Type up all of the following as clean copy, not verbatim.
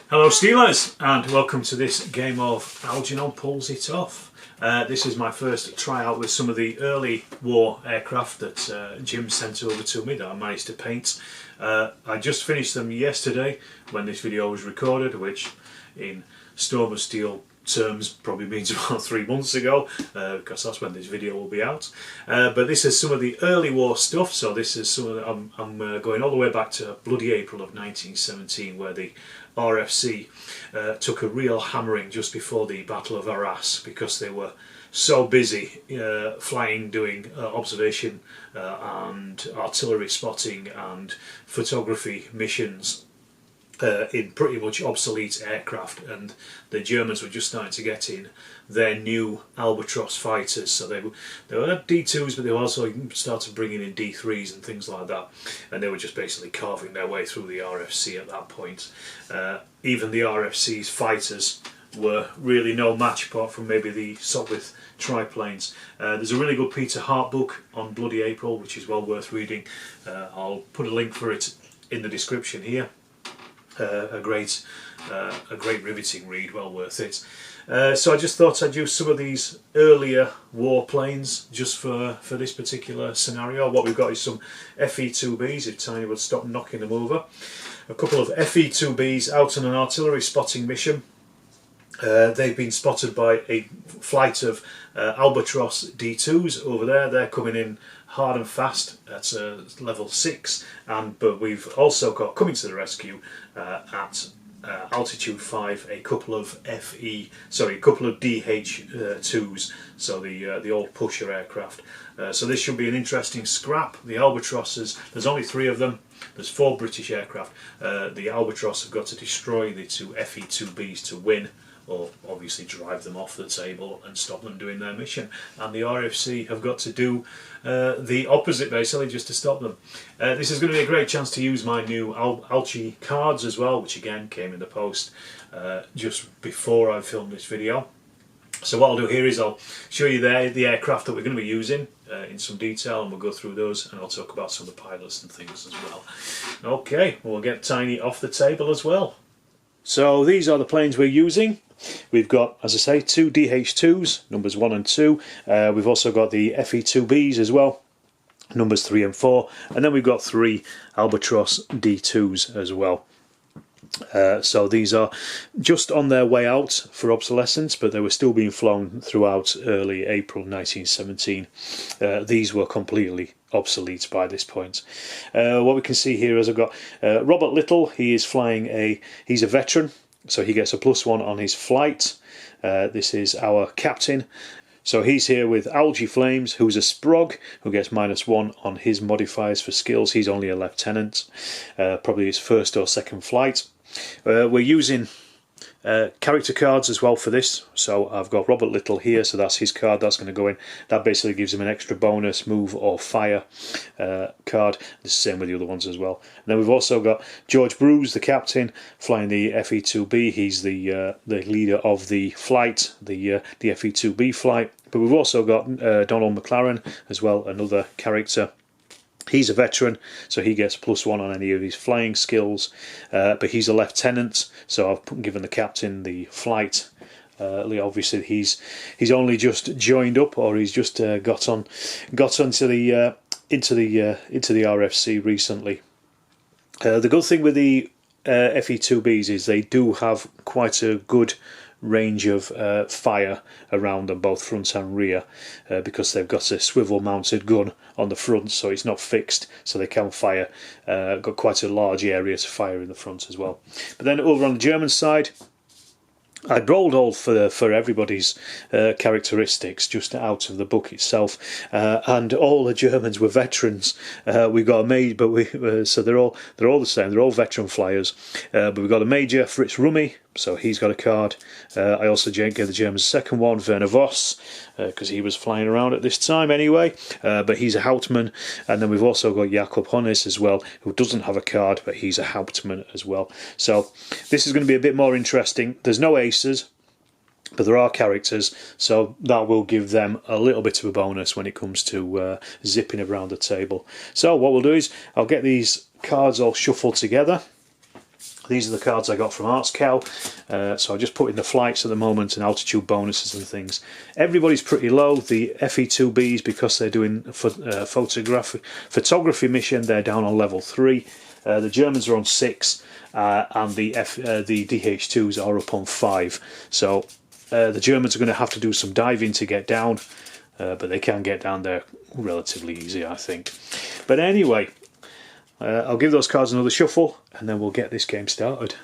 Hello Steelers, and welcome to this game of Algernon Pulls It Off. This is my first tryout with some of the early war aircraft that Jim sent over to me that I managed to paint. I just finished them yesterday when this video was recorded, which in Storm of Steel terms probably means about 3 months ago, because that's when this video will be out. But this is some of the early war stuff, so this is some of the, I'm going all the way back to bloody April of 1917, where the RFC took a real hammering just before the Battle of Arras, because they were so busy flying, doing observation and artillery spotting and photography missions in pretty much obsolete aircraft, and the Germans were just starting to get in their new Albatross fighters. So they were D2s, but they also started bringing in D3s and things like that, and they were just basically carving their way through the RFC at that point. Even the RFC's fighters were really no match apart from maybe the Sopwith triplanes. There's a really good Peter Hart book on bloody April which is well worth reading. I'll put a link for it in the description here. A great riveting read, well worth it. So I just thought I'd use some of these earlier warplanes just for this particular scenario. What we've got is some FE2Bs, if Tiny would stop knocking them over. A couple of FE2Bs out on an artillery spotting mission. They've been spotted by a flight of Albatross D2s over there. They're coming in hard and fast at level 6, but we've also got coming to the rescue at altitude 5 a couple of DH2s, so the old pusher aircraft. So this should be an interesting scrap. The Albatrosses, there's only 3 of them. There's 4 British aircraft. The Albatross have got to destroy the 2 FE2Bs to win, or obviously drive them off the table and stop them doing their mission. And the RFC have got to do the opposite, basically, just to stop them. This is going to be a great chance to use my new Algy cards as well, which again came in the post just before I filmed this video. So what I'll do here is I'll show you the aircraft that we're going to be using in some detail, and we'll go through those, and I'll talk about some of the pilots and things as well. Okay, we'll get Tiny off the table as well. So these are the planes we're using. We've got, as I say, 2 DH2s, numbers 1 and 2. We've also got the FE2Bs as well, numbers 3 and 4. And then we've got 3 Albatross D2s as well. So these are just on their way out for obsolescence, but they were still being flown throughout early April 1917. These were completely obsolete by this point. What we can see here is I've got Robert Little. He is flying he's a veteran, so he gets a +1 on his flight. This is our captain. So he's here with Algy Flames, who's a Sprog, who gets -1 on his modifiers for skills. He's only a lieutenant, probably his first or second flight. We're using character cards as well for this, so I've got Robert Little here, so that's his card, that's going to go in. That basically gives him an extra bonus move or fire card. The same with the other ones as well. And then we've also got George Bruce, the captain, flying the FE2B. He's the leader of the flight, the FE2B flight. But we've also got Donald Mclaren as well, another character. He's a veteran, so he gets +1 on any of his flying skills, but he's a lieutenant, so I've given the captain the flight. Obviously he's only just joined up, or he's just got onto the into the RFC recently. The good thing with the FE2Bs is they do have quite a good range of fire around them, both front and rear, because they've got a swivel mounted gun on the front, so it's not fixed, so they can fire. Got quite a large area to fire in the front as well. But then over on the German side, I rolled all for everybody's characteristics just out of the book itself, and all the Germans were veterans. We got a major, but so they're all the same. They're all veteran flyers. But we've got a major, Fritz Rummy, so he's got a card. I also gave the Germans a second one, Verna Voss, because he was flying around at this time anyway. But he's a Hauptmann, and then we've also got Jakob Honnes as well, who doesn't have a card, but he's a Hauptmann as well. So this is going to be a bit more interesting. There's no aces, but there are characters, so that will give them a little bit of a bonus when it comes to zipping around the table. So what we'll do is I'll get these cards all shuffled together. These are the cards I got from Artscow, so I just put in the flights at the moment and altitude bonuses and things. Everybody's pretty low. The FE2Bs, because they're doing a photography mission, they're down on level 3. The Germans are on 6, and the DH2s are up on 5. So the Germans are going to have to do some diving to get down, but they can get down there relatively easy, I think. But anyway, I'll give those cards another shuffle and then we'll get this game started.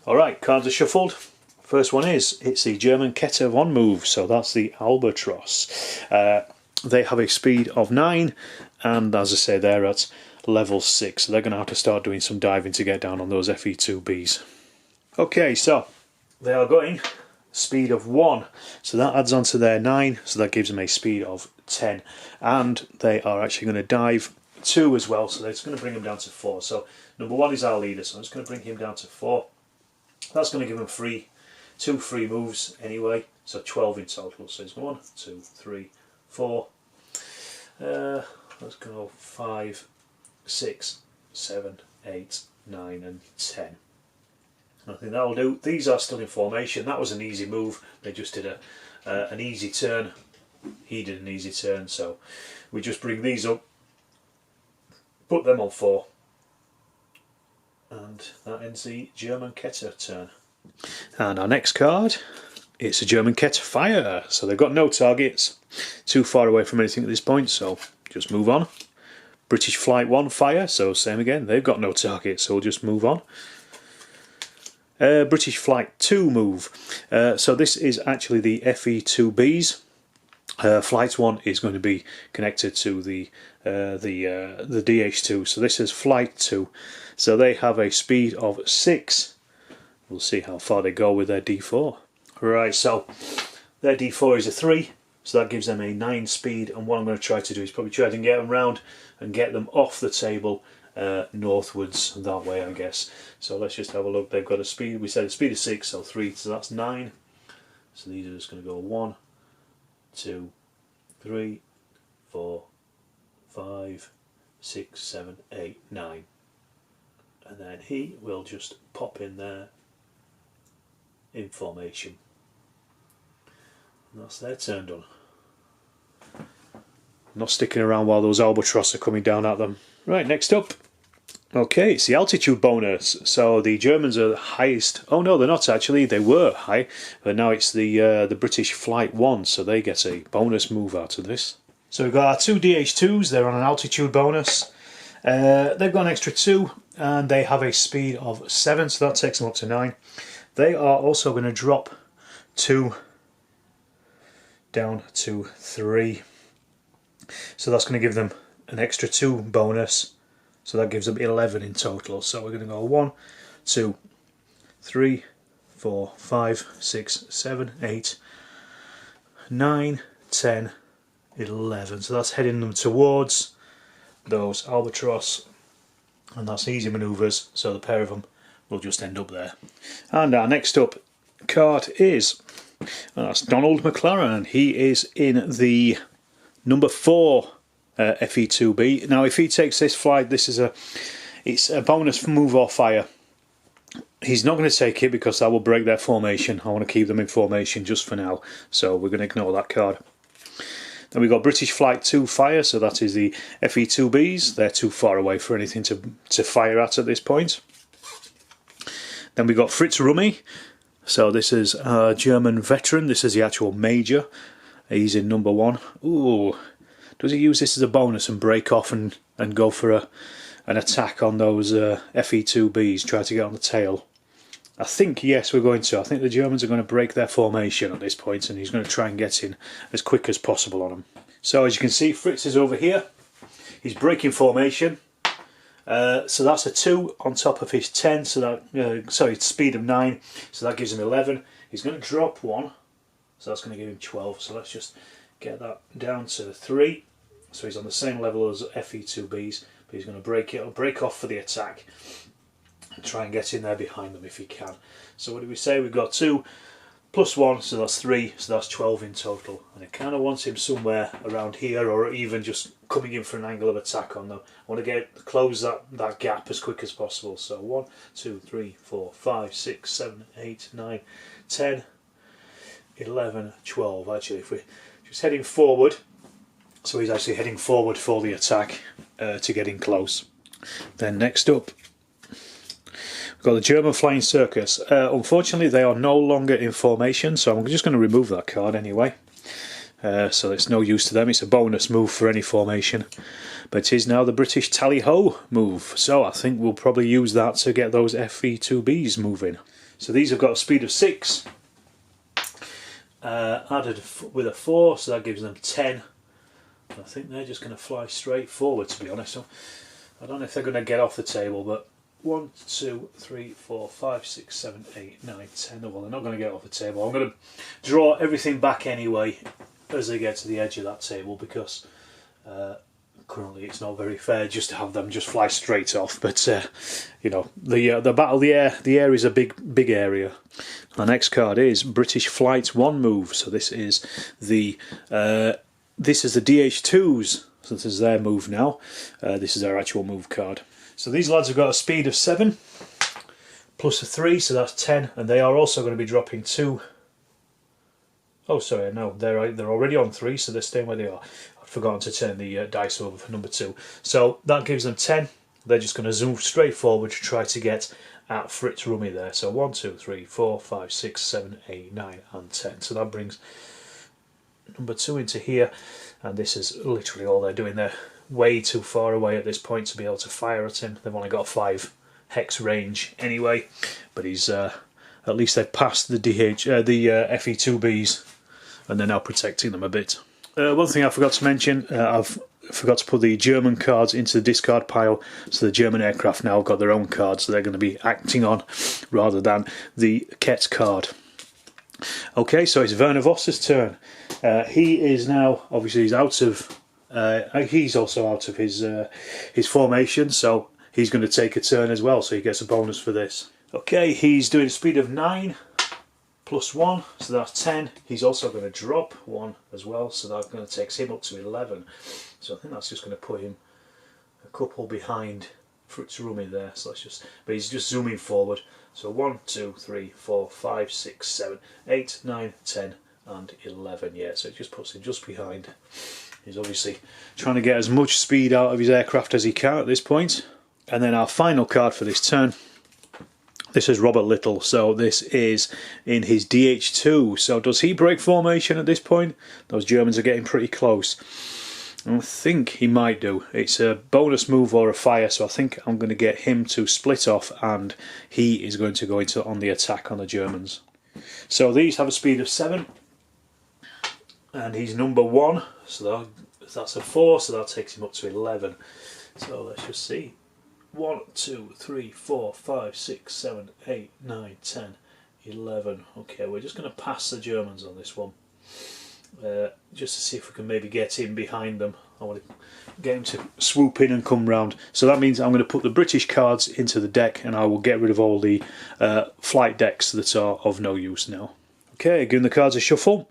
Alright, cards are shuffled. First one is, it's the German Kette 1 move, so that's the Albatross. They have a speed of 9, and as I say, they're at level 6, so they're going to have to start doing some diving to get down on those FE2Bs. Okay, so they are going speed of 1, so that adds on to their 9, so that gives them a speed of 10, and they are actually going to dive 2 as well, so that's going to bring him down to 4. So number 1 is our leader, so I'm just going to bring him down to 4. That's going to give him 2 free moves anyway, so 12 in total. So it's 1, 2, 3, 4. Let's go 5, 6, 7, 8, 9 and 10. I think that'll do. These are still in formation. That was an easy move. They just did an easy turn. He did an easy turn, so we just bring these up, put them on 4, and that ends the German Kette turn. And our next card, it's a German Kette Fire, so they've got no targets, too far away from anything at this point, so just move on. British Flight 1 Fire, so same again, they've got no targets, so we'll just move on. British Flight 2 move, so this is actually the FE2Bs. Flight 1 is going to be connected to the DH2, so this is Flight 2, so they have a speed of 6. We'll see how far they go with their D4. Right, so their D4 is a 3, so that gives them a 9 speed, and what I'm going to try to do is probably try to get them round and get them off the table northwards that way, I guess. So let's just have a look. They've got a speed, we said a speed of 6, so 3, so that's 9. So these are just going to go 1, 2, 3, 4, 5, 6, 7, 8, 9. And then he will just pop in there in formation. And that's their turn done. Not sticking around while those albatross are coming down at them. Right, next up. Okay, it's the altitude bonus. So the Germans are the highest. Oh no, they're not actually. They were high, but now it's the British Flight 1, so they get a bonus move out of this. So we've got our 2 DH2s. They're on an altitude bonus. They've got an extra 2, and they have a speed of 7, so that takes them up to 9. They are also going to drop 2 down to 3. So that's going to give them an extra 2 bonus. So that gives them 11 in total. So we're going to go 1, 2, 3, 4, 5, 6, 7, 8, 9, 10, 11. So that's heading them towards those albatross. And that's easy manoeuvres. So the pair of them will just end up there. And our next up card is, that's Donald Mclaren. He is in the number 4 FE2B. Now if he takes this flight, it's a bonus move or fire. He's not going to take it because that will break their formation. I want to keep them in formation just for now, so we're going to ignore that card. Then we've got British Flight 2 Fire, so that is the FE2Bs. They're too far away for anything to fire at this point. Then we've got Fritz Rummy, so this is a German veteran. This is the actual major. He's in number 1. Ooh, does he use this as a bonus and break off and go for an attack on those FE2Bs, try to get on the tail? I think yes, we're going to. I think the Germans are going to break their formation at this point, and he's going to try and get in as quick as possible on them. So as you can see, Fritz is over here. He's breaking formation. So that's a 2 on top of his 10, so that sorry, speed of 9, so that gives him 11. He's going to drop 1, so that's going to give him 12. So let's just get that down to 3. So he's on the same level as FE2Bs, but he's going to break off for the attack and try and get in there behind them if he can. So what did we say? We've got 2 +1, so that's 3, so that's 12 in total. And I kind of want him somewhere around here, or even just coming in for an angle of attack on them. I want to close that gap as quick as possible. So 1, 2, 3, 4, 5, 6, 7, 8, 9, 10, 11, 12. Actually, if we're just heading forward, so he's actually heading forward for the attack to get in close. Then next up, we've got the German Flying Circus. Unfortunately, they are no longer in formation, so I'm just going to remove that card anyway. So it's no use to them. It's a bonus move for any formation, but it is now the British tally-ho move. So I think we'll probably use that to get those FE2Bs moving. So these have got a speed of 6, added with a 4, so that gives them 10. I think they're just going to fly straight forward, to be honest. So I don't know if they're going to get off the table, but 1, 2, 3, 4, 5, 6, 7, 8, 9, 10. Well, they're not going to get off the table. I'm going to draw everything back anyway as they get to the edge of that table, because currently it's not very fair just to have them just fly straight off. But you know, the battle of the air is a big area. Our next card is British Flight 1 move. So this is the DH2s. So this is their move now. This is their actual move card. So these lads have got a speed of 7 plus a 3, so that's 10, and they are also going to be dropping 2. Oh, sorry, no, they're already on 3, so they're staying where they are. I've forgotten to turn the dice over for number 2. So that gives them 10. They're just going to zoom straight forward to try to get at Fritz Rummy there. So 1, 2, 3, 4, 5, 6, 7, 8, 9, and 10. So that brings number 2 into here, and this is literally all they're doing. They're way too far away at this point to be able to fire at him. They've only got 5 hex range anyway, but he's at least they've passed the FE2Bs, and they're now protecting them a bit. One thing I forgot to mention, I've forgot to put the German cards into the discard pile, so the German aircraft now got their own cards that they're going to be acting on rather than the Ket card. Okay, so it's Verna Voss's turn. He is now, obviously he's out of he's also out of his formation, so he's going to take a turn as well, so he gets a bonus for this. Okay, he's doing a speed of 9 plus 1, so that's 10. He's also going to drop 1 as well, so that going to takes him up to 11. So I think that's just going to put him a couple behind Fritz Rummy there. So let's just, but he's just zooming forward. So 1, 2, 3, 4, 5, 6, 7, 8, 9, 10, and 11. Yeah, so it just puts him just behind. He's obviously trying to get as much speed out of his aircraft as he can at this point. And then our final card for this turn, this is Robert Little. So this is in his DH2. So does he break formation at this point? Those Germans are getting pretty close. I think he might do. It's a bonus move or a fire, so I think I'm going to get him to split off, and he is going to go into on the attack on the Germans. So these have a speed of 7, and he's number 1, so that's a 4, so that takes him up to 11. So let's just see. 1, 2, 3, 4, 5, 6, 7, 8, 9, 10, 11. Okay, we're just going to pass the Germans on this one. Just to see if we can maybe get in behind them. I want to get him to swoop in and come round. So that means I'm going to put the British cards into the deck, and I will get rid of all the flight decks that are of no use now. Okay, giving the cards a shuffle.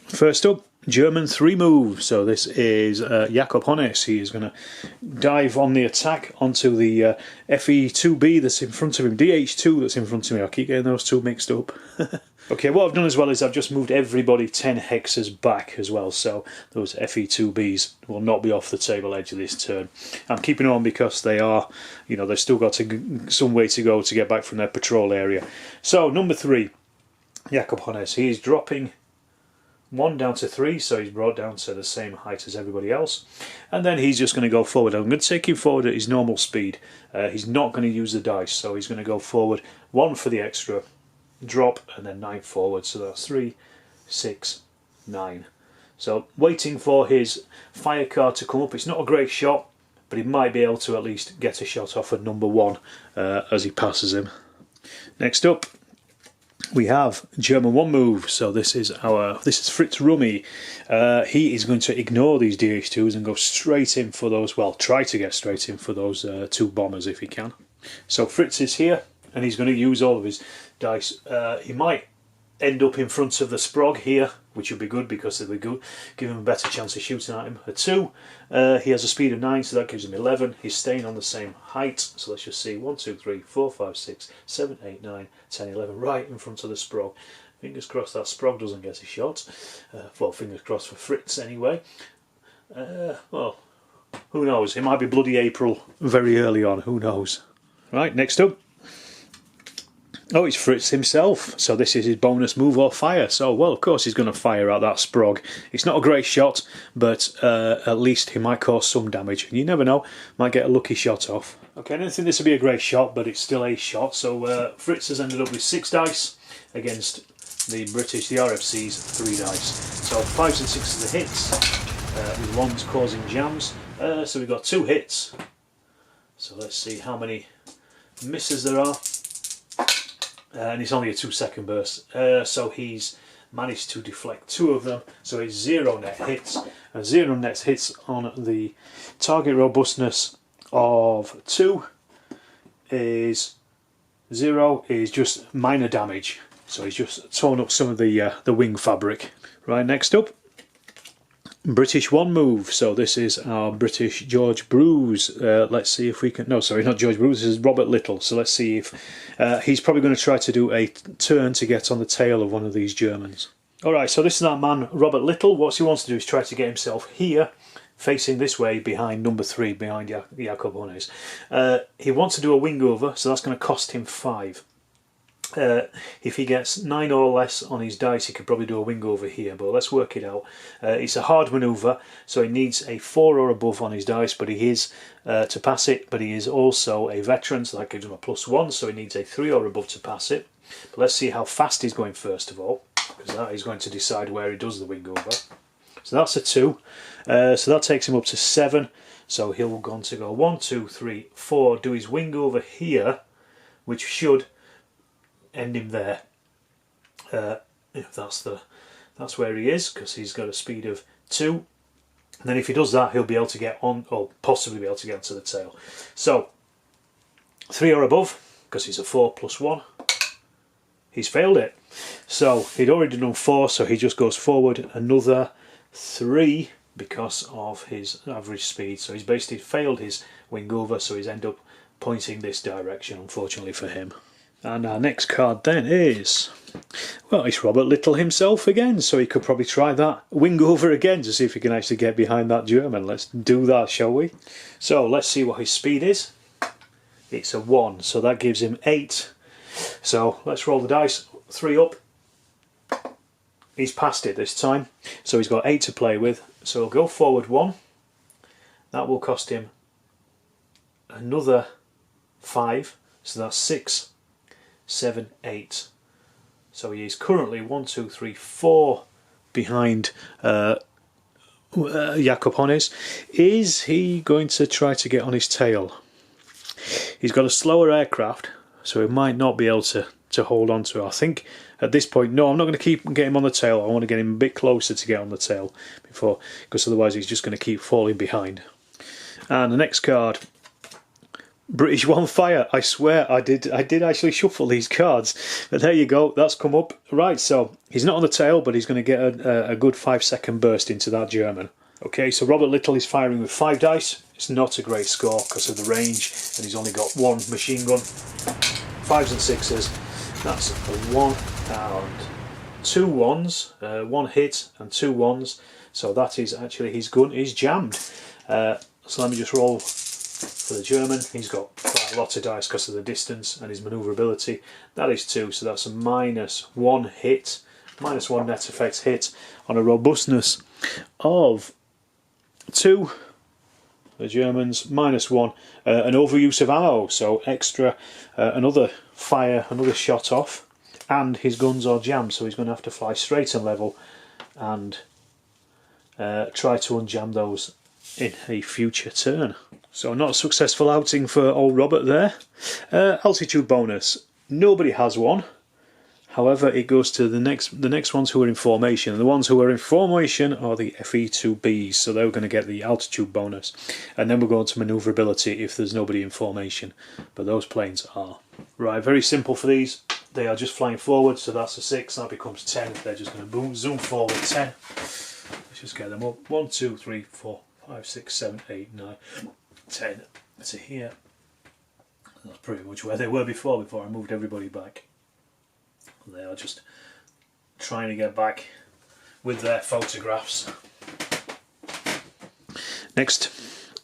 First up, German 3 move. So this is Jakob Honnes. He is going to dive on the attack onto the FE2B that's in front of him. DH2 that's in front of me. I keep getting those two mixed up. Okay, what I've done as well is I've just moved everybody 10 hexes back as well, so those FE2Bs will not be off the table edge of this turn. I'm keeping on because they are, you know, they've still got some way to go to get back from their patrol area. So, number 3, Jakob Honnes. He is dropping 1 down to 3, so he's brought down to the same height as everybody else. And then he's just going to go forward. I'm going to take him forward at his normal speed. He's not going to use the dice, so he's going to go forward 1 for the extra, drop, and then 9 forward. So that's 3, 6, 9. So waiting for his fire card to come up. It's not a great shot, but he might be able to at least get a shot off at number 1 as he passes him. Next up, we have German 1 move. So this is Fritz Rummy. He is going to ignore these DH2s and go straight in for those, well, try to get straight in for those 2 bombers if he can. So Fritz is here, and he's going to use all of his dice. He might end up in front of the Sprog here, which would be good because it'll give him a better chance of shooting at him. A 2, he has a speed of 9, so that gives him 11. He's staying on the same height, so let's just see 1, 2, 3, 4, 5, 6, 7, 8, 9, 10, 11, right in front of the Sprog. Fingers crossed that Sprog doesn't get a shot. Well, fingers crossed for Fritz anyway. Well, who knows? It might be bloody April very early on, who knows? Right, next up. Oh, it's Fritz himself, so this is his bonus move or fire. So, well, of course he's going to fire at that Sprog. It's not a great shot, but at least he might cause some damage. And you never know, might get a lucky shot off. Okay, I don't think this will be a great shot, but it's still a shot. So Fritz has ended up with 6 dice against the British, the RFC's 3 dice. So 5s and 6s are the hits, with 1s causing jams. So we've got 2 hits. So let's see how many misses there are. And it's only a 2-second burst, so he's managed to deflect 2 of them, so it's 0 net hits, and 0 net hits on the target robustness of 2 is 0, is just minor damage, so he's just torn up some of the wing fabric. Right, next up, British 1 move. So this is our British George Bruce. Let's see if we can... No, sorry, not George Bruce, this is Robert Little. So let's see if... he's probably going to try to do a turn to get on the tail of one of these Germans. Alright, so this is our man, Robert Little. What he wants to do is try to get himself here, facing this way behind number 3, behind Jakob Hones. He wants to do a wing over, so that's going to cost him 5. If he gets 9 or less on his dice, he could probably do a wing over here, but let's work it out. It's a hard manoeuvre, so he needs a 4 or above on his dice, but he is to pass it, but he is also a veteran, so that gives him a +1, so he needs a 3 or above to pass it. But let's see how fast he's going first of all, because that is going to decide where he does the wing over. So that's a 2, so that takes him up to 7, so he'll go on to go 1, 2, 3, 4, do his wing over here, which should end him there. If that's where he is, because he's got a speed of 2. And then if he does that, he'll be able to get on, or possibly be able to get onto the tail. So 3 or above, because he's a 4 +1. He's failed it. So he'd already done 4, so he just goes forward another 3 because of his average speed. So he's basically failed his wing over, so he's ended up pointing this direction, unfortunately for him. And our next card then is, well, it's Robert Little himself again, so he could probably try that wing over again to see if he can actually get behind that German. Let's do that, shall we? So let's see what his speed is. It's a 1, so that gives him 8. So let's roll the dice. 3 up. He's passed it this time, so he's got 8 to play with. So he'll go forward 1. That will cost him another 5, so that's 6, 7, 8. So he is currently 1, 2, 3, 4 behind Jakob Hones. Is he going to try to get on his tail? He's got a slower aircraft, so he might not be able to hold on to it. I think at this point, no, I'm not going to get him on the tail. I want to get him a bit closer to get on the tail before, because otherwise he's just going to keep falling behind. And the next card, British 1 fire. I swear I did actually shuffle these cards, but there you go, that's come up. Right, so he's not on the tail, but he's going to get a good 5-second burst into that German. Okay, so Robert Little is firing with 5 dice. It's not a great score because of the range, and he's only got 1 machine gun. 5s and 6s, that's a 1 and 2 1s, 1 hit and 2 1s, so that is actually, his gun is jammed. So let me just roll for the German. He's got quite a lot of dice because of the distance and his manoeuvrability. That is 2, so that's a -1 hit, -1 net effect hit on a robustness of 2. The Germans, -1, an overuse of ammo, so extra, another fire, another shot off, and his guns are jammed, so he's going to have to fly straight and level and try to unjam those in a future turn. So not a successful outing for old Robert there. Altitude bonus, nobody has one. However, it goes to the next ones who are in formation. And the ones who are in formation are the FE2Bs, so they're going to get the altitude bonus. And then we're going to manoeuvrability if there's nobody in formation. But those planes are. Right, very simple for these. they are just flying forward, so that's a 6, that becomes 10. They're just going to boom, zoom forward 10. Let's just get them up. 1, 2, 3, 4, 5, 6, 7, 8, 9, 10 to here. That's pretty much where they were before I moved everybody back. They are just trying to get back with their photographs. Next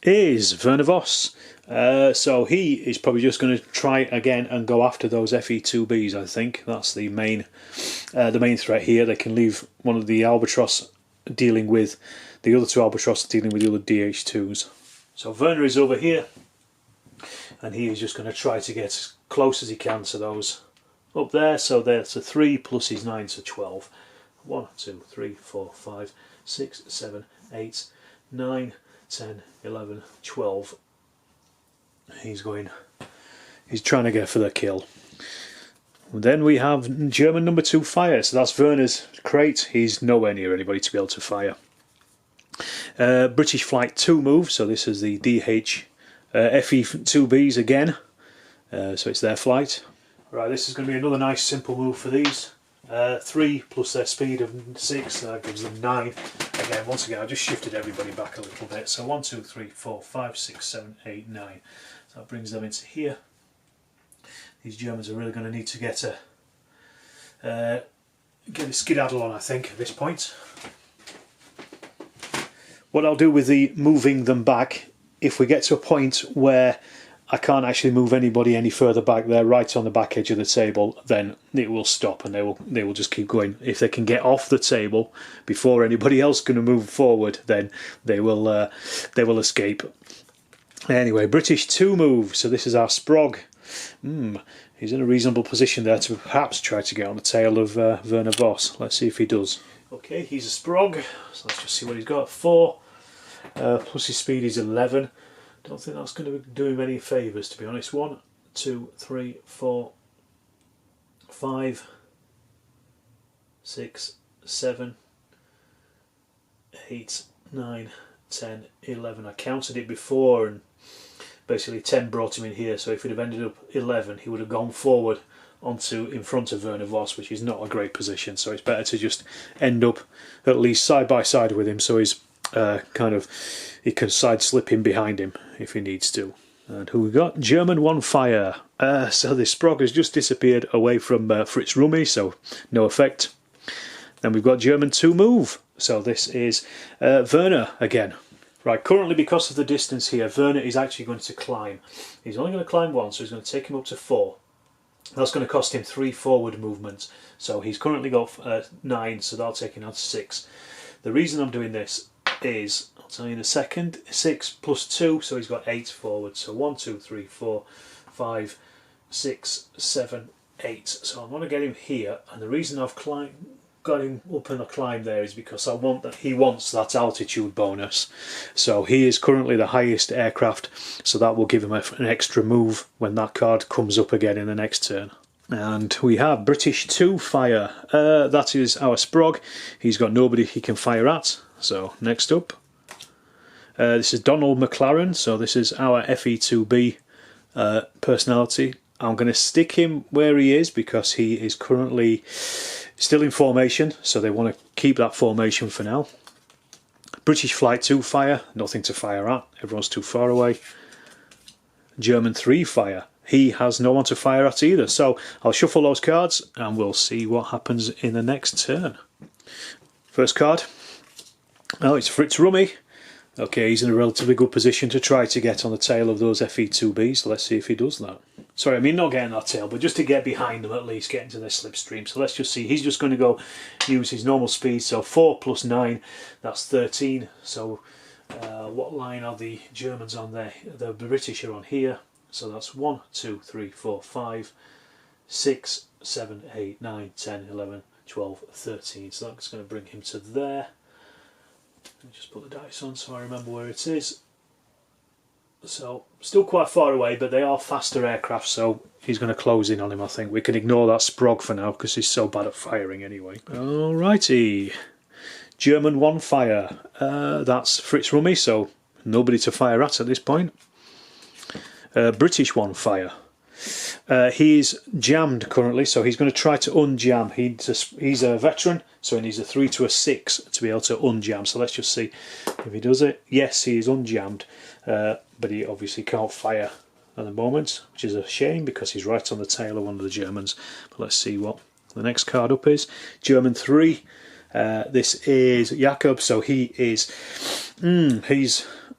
is Verna Voss. So he is probably just going to try again and go after those FE2Bs. I think that's the main threat here. They can leave one of the Albatross dealing with the other two Albatross dealing with the other DH2s. So Verna is over here, and he is just going to try to get as close as he can to those up there. So there's a 3 plus his 9, so 12. 1, 2, 3, 4, 5, 6, 7, 8, 9, 10, 11, 12. He's trying to get for the kill. And then we have German number 2 fire. So that's Verna's crate. He's nowhere near anybody to be able to fire. British flight 2 move. So this is the DH FE2Bs again. So it's their flight. Right, this is going to be another nice simple move for these. 3 plus their speed of 6, that gives them 9. Again, once again, I just shifted everybody back a little bit. So 1, 2, 3, 4, 5, 6, 7, 8, 9. So that brings them into here. These Germans are really going to need to get a skedaddle on, I think, at this point. What I'll do with the moving them back, if we get to a point where I can't actually move anybody any further back, they're right on the back edge of the table, then it will stop and they will just keep going. If they can get off the table before anybody else can move forward, then they will escape. Anyway, British 2 move. So this is our Sprog. He's in a reasonable position there to perhaps try to get on the tail of Verna Voss. Let's see if he does. Okay, he's a Sprog. So let's just see what he's got. 4 plus his speed is 11. Don't think that's going to do him any favours, to be honest. 1, 2, 3, 4, 5, 6, 7, 8, 9, 10, 11. I counted it before and basically 10 brought him in here, so if he'd have ended up 11 he would have gone forward onto in front of Verna Voss, which is not a great position, so it's better to just end up at least side by side with him, so he's he can side slip in behind him if he needs to. And who we got? German 1 fire. So this Sprog has just disappeared away from Fritz Rummy, so no effect. Then we've got German 2 move. So this is Verna again. Right, currently because of the distance here, Verna is actually going to climb. He's only going to climb 1, so he's going to take him up to 4. That's going to cost him 3 forward movements. So he's currently got 9, so that'll take him down to 6. The reason I'm doing this is, I'll tell you in a second, 6 plus 2, so he's got 8 forward. So 1, 2, 3, 4, 5, 6, 7, 8. So I want to get him here, and the reason I've got him up in the climb there is because he wants that altitude bonus. So he is currently the highest aircraft, so that will give him an extra move when that card comes up again in the next turn. And we have British 2 fire. That is our Sprog. He's got nobody he can fire at. So next up, this is Donald Mclaren. So this is our FE2B personality. I'm going to stick him where he is because he is currently still in formation, so they want to keep that formation for now. British Flight 2 fire, nothing to fire at, everyone's too far away. German 3 fire, he has no one to fire at either, so I'll shuffle those cards and we'll see what happens in the next turn. First card, oh, it's Fritz Rummy. Okay, he's in a relatively good position to try to get on the tail of those FE2Bs, so let's see if he does that. Sorry, I mean not getting that tail, but just to get behind them at least, get into their slipstream. So let's just see, he's just going to go use his normal speed, so 4 plus 9, that's 13. So what line are the Germans on there? The British are on here, so that's 1, 2, 3, 4, 5, 6, 7, 8, 9, 10, 11, 12, 13. So that's going to bring him to there. Let me just put the dice on so I remember where it is. So, still quite far away, but they are faster aircraft, so he's going to close in on him, I think. We can ignore that Sprog for now, because he's so bad at firing anyway. Alrighty. German 1 fire. That's Fritz Rummy, so nobody to fire at this point. British 1 fire. He's jammed currently, so he's going to try to unjam. He's a veteran, so he needs a 3 to a 6 to be able to unjam. So let's just see if he does it. Yes, he is unjammed, but he obviously can't fire at the moment, which is a shame because he's right on the tail of one of the Germans. But let's see what the next card up is. German 3. This is Jakob, so he is.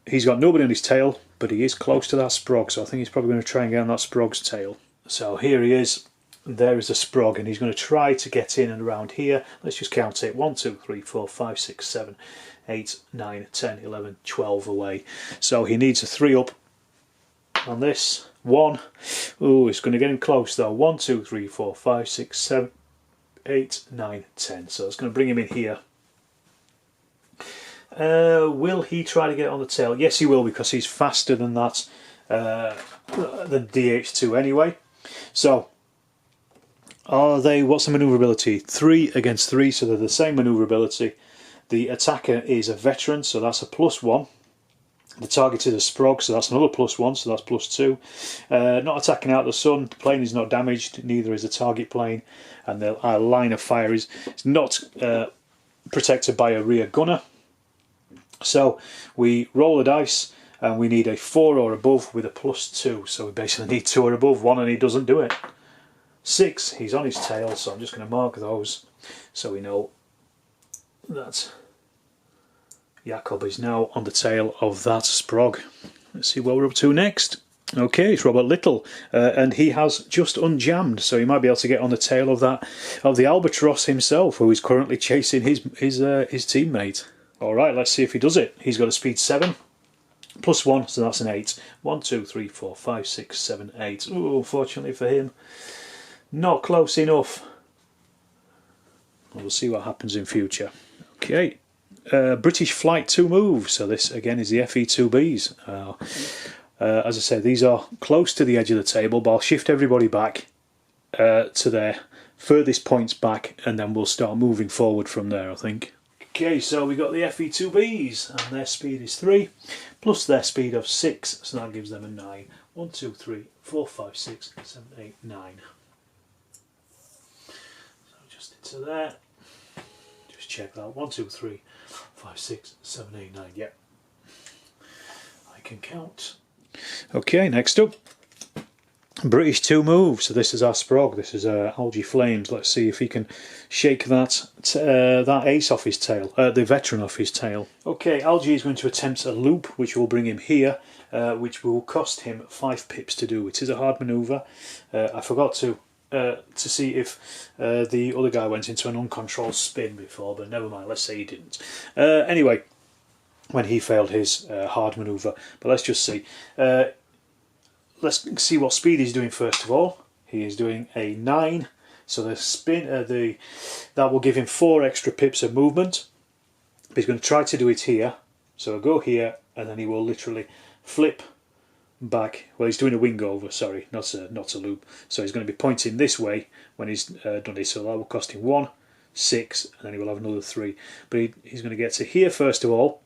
He's got nobody on his tail, but he is close to that Sprog, so I think he's probably going to try and get on that Sprog's tail. So here he is, there is the Sprog, and he's going to try to get in and around here. Let's just count it: 1, 2, 3, 4, 5, 6, 7, 8, 9, 10, 11, 12 away. So he needs a 3 up on this. 1. Oh, it's going to get him close though. 1, 2, 3, 4, 5, 6, 7, 8, 9, 10. So it's going to bring him in here. Will he try to get on the tail? Yes, he will, because he's faster than that, than DH2 anyway. So, what's the manoeuvrability? 3 against 3, so they're the same manoeuvrability. The attacker is a veteran, so that's a +1. The target is a Sprog, so that's another +1, so that's +2. Not attacking out the sun, the plane is not damaged, neither is the target plane, and the line of fire is not protected by a rear gunner. So we roll the dice, and we need a 4 or above with a +2, so we basically need 2 or above, 1 and he doesn't do it. 6, he's on his tail, so I'm just going to mark those so we know that Jakob is now on the tail of that Sprog. Let's see what we're up to next. Okay, it's Robert Little, and he has just unjammed, so he might be able to get on the tail of the Albatross himself, who is currently chasing his teammate. Alright, let's see if he does it. He's got a speed 7, +1, so that's an 8. 1, 2, 3, 4, 5, 6, 7, 8. Oh, unfortunately for him, not close enough. We'll see what happens in future. Okay, British Flight 2 move. So this again is the FE2Bs. As I said, these are close to the edge of the table, but I'll shift everybody back to their furthest points back, and then we'll start moving forward from there, I think. Okay, so we got the FE2Bs, and their speed is 3, plus their speed of 6, so that gives them a 9. 1, 2, 3, 4, 5, 6, 7, 8, 9. So just into there. Just check that. 1, 2, 3, 5, 6, 7, 8, 9. Yep. I can count. Okay, next up. British 2 move. So this is our Sprog. This is Algy Flames. Let's see if he can shake that ace off his tail, the veteran off his tail. Okay, Algy is going to attempt a loop, which will bring him here, which will cost him 5 pips to do. It is a hard manoeuvre. I forgot to see if the other guy went into an uncontrolled spin before, but never mind. Let's say he didn't. Anyway, when he failed his hard manoeuvre, but let's just see. Let's see what speed he's doing first of all. He is doing a 9, so the spin that will give him 4 extra pips of movement. But he's going to try to do it here. So I'll go here, and then he will literally flip back. Well, he's doing a wing over, sorry, not a loop. So he's going to be pointing this way when he's done it. So that will cost him 1, 6, and then he will have another 3. But he's going to get to here first of all.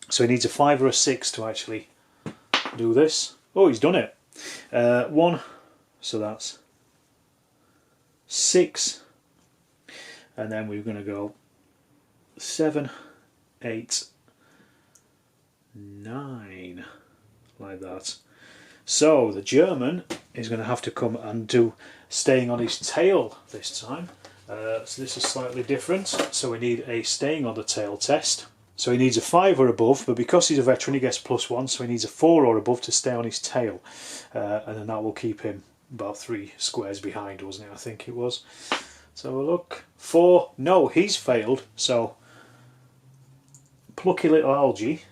So he needs a 5 or a 6 to actually do this. Oh, he's done it. 1, so that's 6, and then we're going to go 7, 8, 9, like that. So the German is going to have to come and do staying on his tail this time. So this is slightly different. So we need a staying on the tail test. So he needs a 5 or above, but because he's a veteran he gets +1, so he needs a 4 or above to stay on his tail. And then that will keep him about 3 squares behind, wasn't it? I think it was. So look, 4, no, he's failed, so plucky little Algy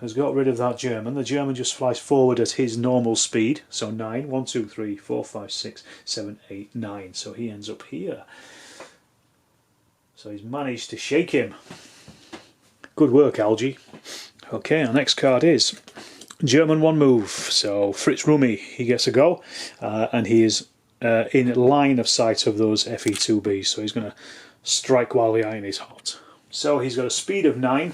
has got rid of that German. The German just flies forward at his normal speed, so 9, 1, 2, 3, 4, 5, 6, 7, 8, 9, so he ends up here. So he's managed to shake him. Good work, Algy. Okay, our next card is German 1 move. So Fritz Rumi, he gets a go, and he is in line of sight of those FE2Bs. So he's going to strike while the iron is hot. So he's got a speed of 9,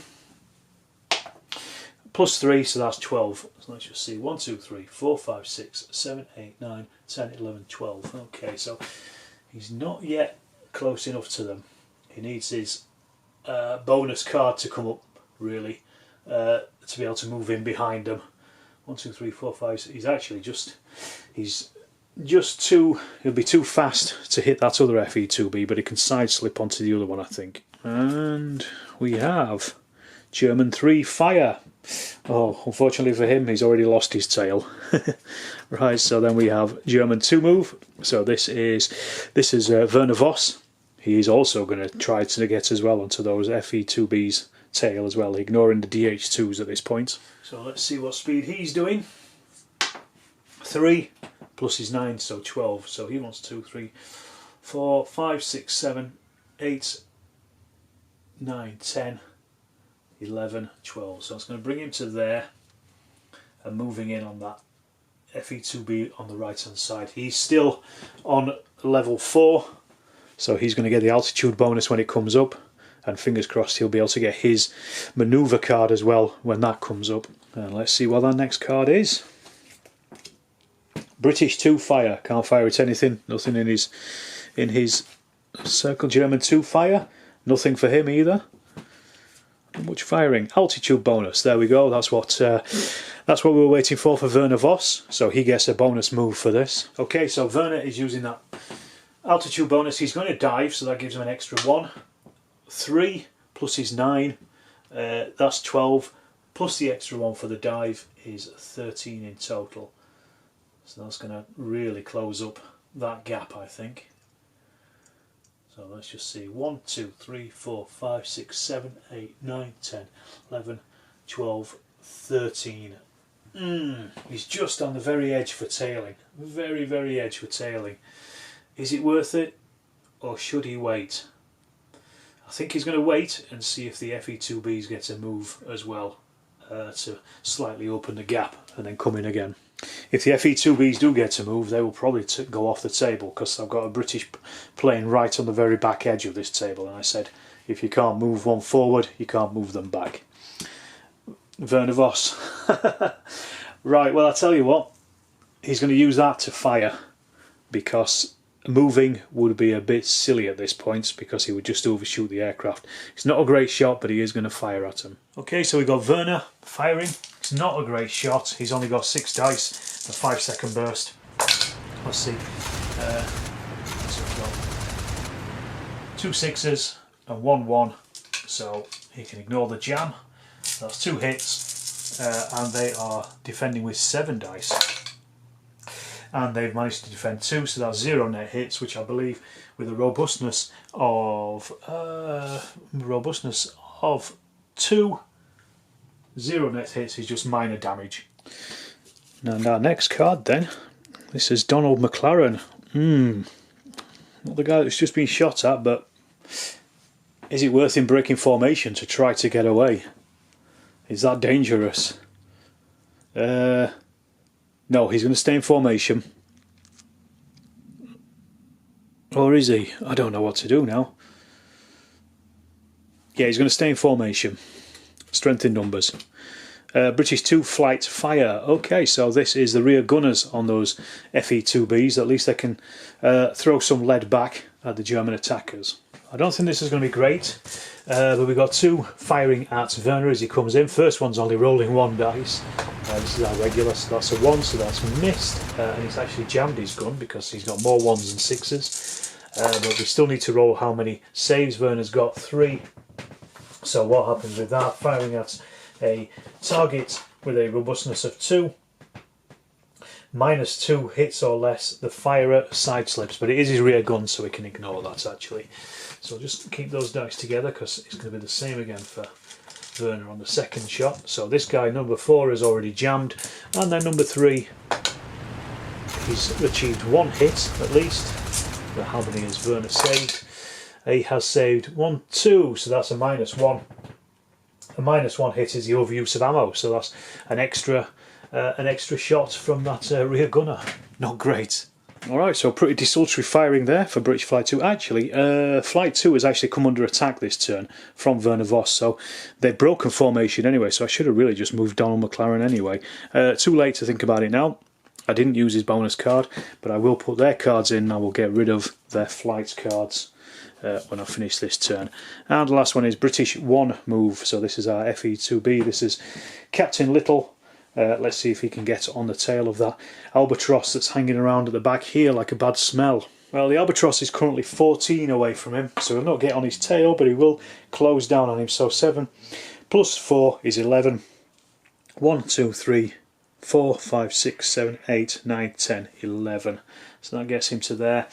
+3, so that's 12. So let's just see, 1, 2, 3, 4, 5, 6, 7, 8, 9, 10, 11, 12. Okay, so he's not yet close enough to them. He needs his bonus card to come up, really, to be able to move in behind them. 1, 2, 3, 4, 5, 6. He's actually just too, he'll be too fast to hit that other FE2B, but he can side slip onto the other one, I think. And we have German 3 fire. Oh, unfortunately for him, he's already lost his tail. Right, so then we have German 2 move. So this is Verna Voss. He is also going to try to get as well onto those FE2B's tail as well, ignoring the DH2s at this point. So let's see what speed he's doing. 3 plus his 9, so 12. So he wants 2, 3, 4, 5, 6, 7, 8, 9, 10, 11, 12. So it's going to bring him to there and moving in on that FE2B on the right hand side. He's still on level 4, so he's going to get the altitude bonus when it comes up, and fingers crossed he'll be able to get his manoeuvre card as well when that comes up. And let's see what that next card is. British 2 fire. Can't fire at anything. Nothing in his circle. German 2 fire. Nothing for him either. Not much firing. Altitude bonus. There we go. That's what we were waiting for Verna Voss. So he gets a bonus move for this. Okay, so Verna is using that altitude bonus. He's going to dive, so that gives him an extra 1. 3 plus his 9. That's 12. Plus the extra 1 for the dive is 13 in total. So that's going to really close up that gap, I think. So let's just see, 1, 2, 3, 4, 5, 6, 7, 8, 9, 10, 11, 12, 13. He's just on the very edge for tailing. Very, very edge for tailing. Is it worth it, or should he wait? I think he's going to wait and see if the FE2Bs get a move as well, to slightly open the gap and then come in again. If the FE2Bs do get to move, they will probably go off the table, because I've got a British plane right on the very back edge of this table, and I said if you can't move one forward, you can't move them back. Verna Voss. Right, well, I'll tell you what, he's going to use that to fire, because moving would be a bit silly at this point, because he would just overshoot the aircraft. It's not a great shot, but he is going to fire at him. Okay, so we got Verna firing. It's not a great shot. He's only got 6 dice, a 5-second burst. Let's see. So we've got 2 6s and 1 1, so he can ignore the jam. That's 2 hits, and they are defending with 7 dice. And they've managed to defend 2, so that's 0 net hits, which I believe, with a robustness of 2, 0 net hits is just minor damage. And our next card then, this is Donald Mclaren. Not the guy that's just been shot at, but is it worth him breaking formation to try to get away? Is that dangerous? No, he's going to stay in formation. Or is he? I don't know what to do now. Yeah, he's going to stay in formation. Strength in numbers. British 2 flight fire. Okay, so this is the rear gunners on those FE2Bs. At least they can throw some lead back at the German attackers. I don't think this is going to be great, but we've got 2 firing at Verna as he comes in. First one's only rolling 1 dice. This is our regular, so that's a 1, so that's missed. And he's actually jammed his gun because he's got more 1s and 6s. But we still need to roll how many saves. Verna's got 3. So what happens with that? Firing at a target with a robustness of 2, -2 hits or less, the firer side slips, but it is his rear gun, so we can ignore that actually. So just keep those dice together, because it's going to be the same again for Verna on the second shot. So this guy, number 4, is already jammed, and then number 3, he's achieved 1 hit at least. But how many has Verna saved? He has saved 1, 2, so that's a -1. A -1 hit is the overuse of ammo, so that's an extra shot from that rear gunner. Not great. Alright, so pretty desultory firing there for British Flight 2. Actually, Flight 2 has actually come under attack this turn from Verna Voss, so they've broken formation anyway, so I should have really just moved Donald Mclaren anyway. Too late to think about it now. I didn't use his bonus card, but I will put their cards in and I will get rid of their flight cards when I finish this turn. And the last one is British 1 move, so this is our FE2B, this is Captain Little. Let's see if he can get on the tail of that albatross that's hanging around at the back here like a bad smell. Well, the albatross is currently 14 away from him, so he'll not get on his tail, but he will close down on him. So 7 plus 4 is 11. 1, 2, 3, 4, 5, 6, 7, 8, 9, 10, 11. So that gets him to there.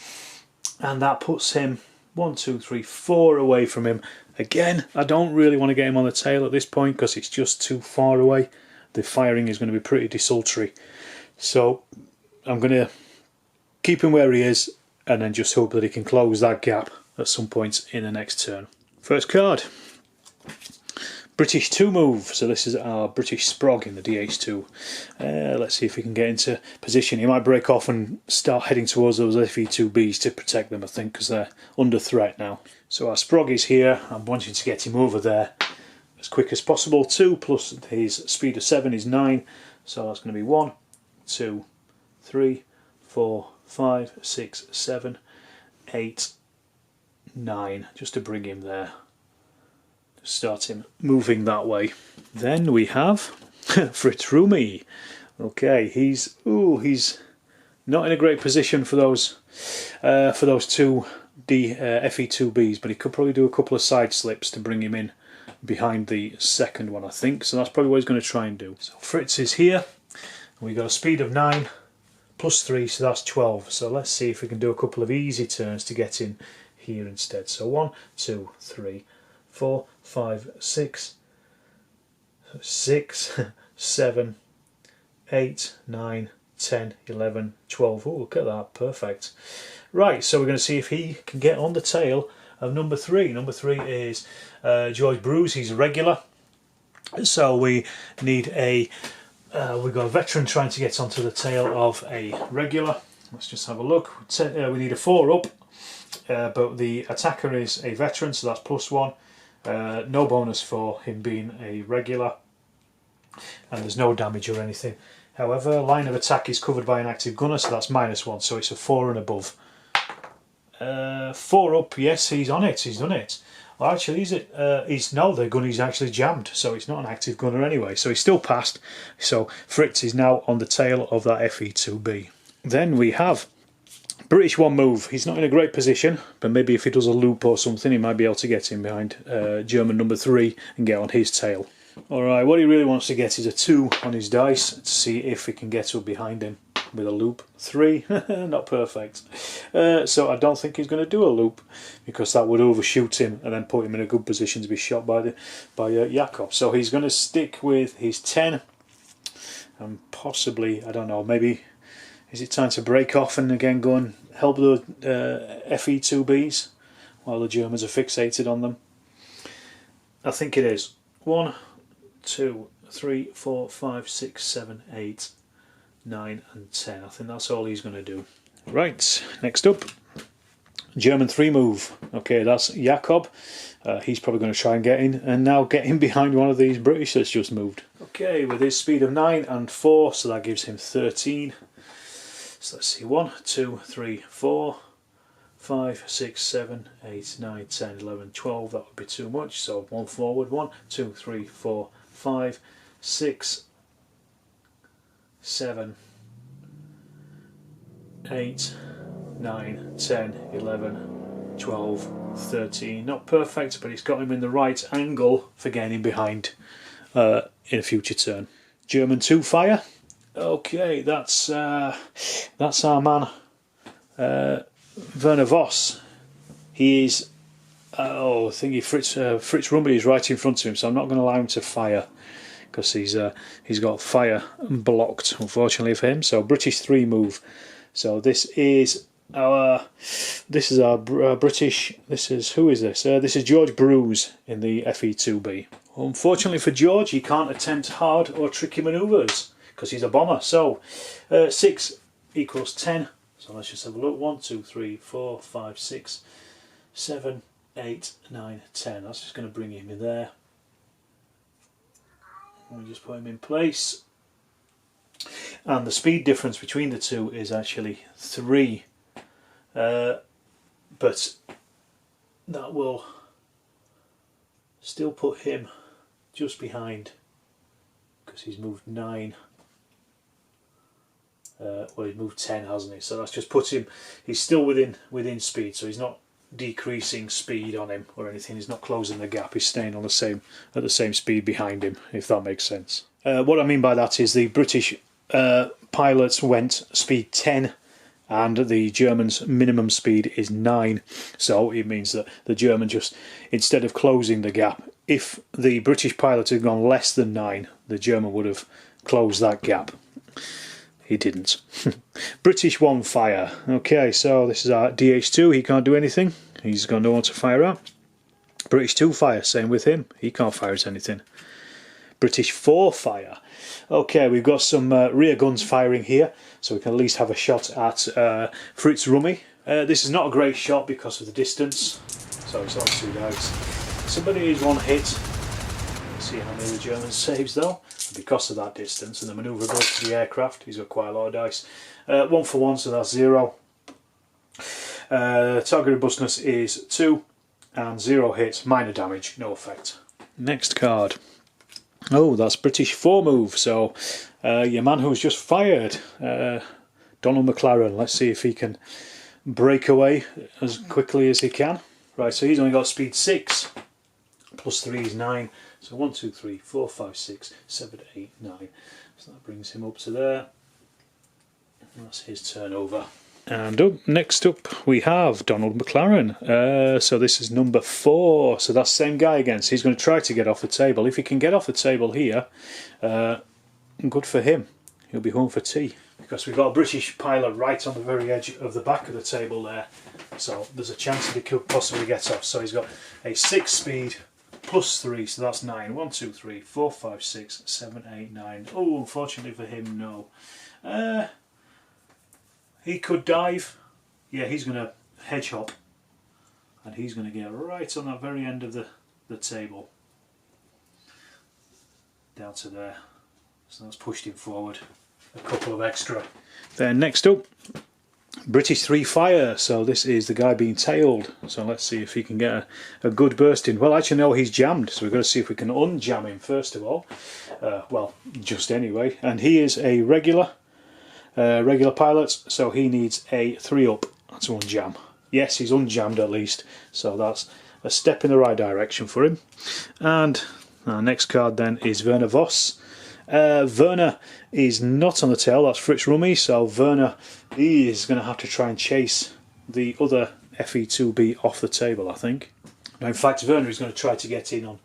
And that puts him 1, 2, 3, 4 away from him. Again, I don't really want to get him on the tail at this point because it's just too far away. The firing is going to be pretty desultory. So I'm going to keep him where he is and then just hope that he can close that gap at some point in the next turn. First card. British 2 move. So this is our British Sprog in the DH2. Let's see if we can get into position. He might break off and start heading towards those FE2Bs to protect them, I think, because they're under threat now. So our Sprog is here. I'm wanting to get him over there as quick as possible. 2 plus his speed of 7 is 9, so that's going to be 1, 2, 3, 4, 5, 6, 7, 8, 9, just to bring him there, to start him moving that way. Then we have Fritz Rumi. Okay, he's not in a great position for those two FE2Bs, but he could probably do a couple of side slips to bring him in behind the second one, I think. So that's probably what he's going to try and do. So Fritz is here. We got a speed of 9 plus 3, so that's 12. So let's see if we can do a couple of easy turns to get in here instead. So 1, 2, 3, 4, 5, 6, 7, 8, 9, 10, 11, 12. Oh, look at that, perfect. Right, so we're going to see if he can get on the tail of number 3. Number 3 is George Bruce. He's a regular, so we need we've got a veteran trying to get onto the tail of a regular. Let's just have a look. We need a 4 up, but the attacker is a veteran, so that's +1. No bonus for him being a regular, and there's no damage or anything. However, line of attack is covered by an active gunner, so that's -1, so it's a 4 and above. 4 up, yes, he's on it, he's done it. Well, actually, no, the gunner's actually jammed, so it's not an active gunner anyway, so he's still passed. So Fritz is now on the tail of that FE2B. Then we have British 1 move. He's not in a great position, but maybe if he does a loop or something, he might be able to get in behind German number 3 and get on his tail. Alright, what he really wants to get is a 2 on his dice to see if he can get up behind him with a loop. 3, not perfect. So I don't think he's going to do a loop because that would overshoot him and then put him in a good position to be shot by Jakob. So he's going to stick with his 10 and possibly, I don't know, maybe is it time to break off and again go and help the FE2Bs while the Germans are fixated on them? I think it is. 1, 2, 3, 4, 5, 6, 7, 8, 9 and 10. I think that's all he's going to do. Right, next up, German 3 move. Okay, that's Jakob. He's probably going to try and get in and now get in behind one of these British that's just moved. Okay, with his speed of 9 and 4, so that gives him 13. So let's see, 1, 2, 3, 4, 5, 6, 7, 8, 9, 10, 11, 12. That would be too much, so 1 forward. 1, 2, 3, 4, 5, 6, 7, 8, 9, 10, 11, 12, 13. Not perfect, but it's got him in the right angle for getting behind in a future turn. German 2 fire. Okay, that's our man Verna Voss. He is Fritz Rumby is right in front of him, so I'm not going to allow him to fire because he's got fire blocked, unfortunately for him. So British 3 move. So this is our British. Who is this? This is George Bruce in the FE2B. Unfortunately for George, he can't attempt hard or tricky manoeuvres because he's a bomber. So 6 equals 10. So let's just have a look. 1, 2, 3, 4, 5, 6, 7, 8, 9, 10. That's just going to bring him in there. We'll just put him in place. And the speed difference between the two is actually 3. But that will still put him just behind, because he's moved 9. Well, he's moved 10, hasn't he? So that's just puts him, he's still within speed, so he's not decreasing speed on him or anything. He's not closing the gap, he's staying on at the same speed behind him, if that makes sense. What I mean by that is the British pilots went speed 10 and the Germans' minimum speed is 9, so it means that the German just, instead of closing the gap, if the British pilot had gone less than 9, the German would have closed that gap. He didn't. British 1 fire. Okay, so this is our DH2, he can't do anything, he's got no one to fire at. British 2 fire, same with him, he can't fire at anything. British 4 fire. Okay, we've got some rear guns firing here, so we can at least have a shot at Fritz Rummy. This is not a great shot because of the distance, so it's on 2 dice. Somebody is 1 hit. Let's see how many the German saves though. And because of that distance and the manoeuvrability of the aircraft, he's got quite a lot of dice. 1 for 1, so that's 0. Target robustness is 2, and 0 hits, minor damage, no effect. Next card. Oh, that's British 4 move, so your man who's just fired, Donald Mclaren. Let's see if he can break away as quickly as he can. Right, so he's only got speed 6, plus 3 is 9, so 1, 2, 3, 4, 5, 6, 7, 8, 9. So that brings him up to there. That's his turnover. And next up we have Donald Mclaren. So this is number 4, so that's the same guy again, so he's going to try to get off the table. If he can get off the table here, good for him, he'll be home for tea. Because we've got a British pilot right on the very edge of the back of the table there, so there's a chance that he could possibly get off. So he's got a 6 speed plus 3, so that's 9. 1, 2, 3, 4, 5, 6, 7, 8, 9. Oh, unfortunately for him, no. He could dive. Yeah, he's going to hedge hop, and he's going to get right on that very end of the table, down to there. So that's pushed him forward a couple of extra. Then next up, British 3 fire. So this is the guy being tailed. So let's see if he can get a good burst in. Well, actually no, he's jammed, so we've got to see if we can unjam him first of all. Well, just anyway. And he is a regular pilot, so he needs a 3 up to unjam. Yes, he's unjammed at least, so that's a step in the right direction for him. And our next card then is Verna Voss. Verna is not on the tail, that's Fritz Rummy, so Verna, he is going to have to try and chase the other FE2B off the table, I think. Now, in fact, Verna is going to try to get in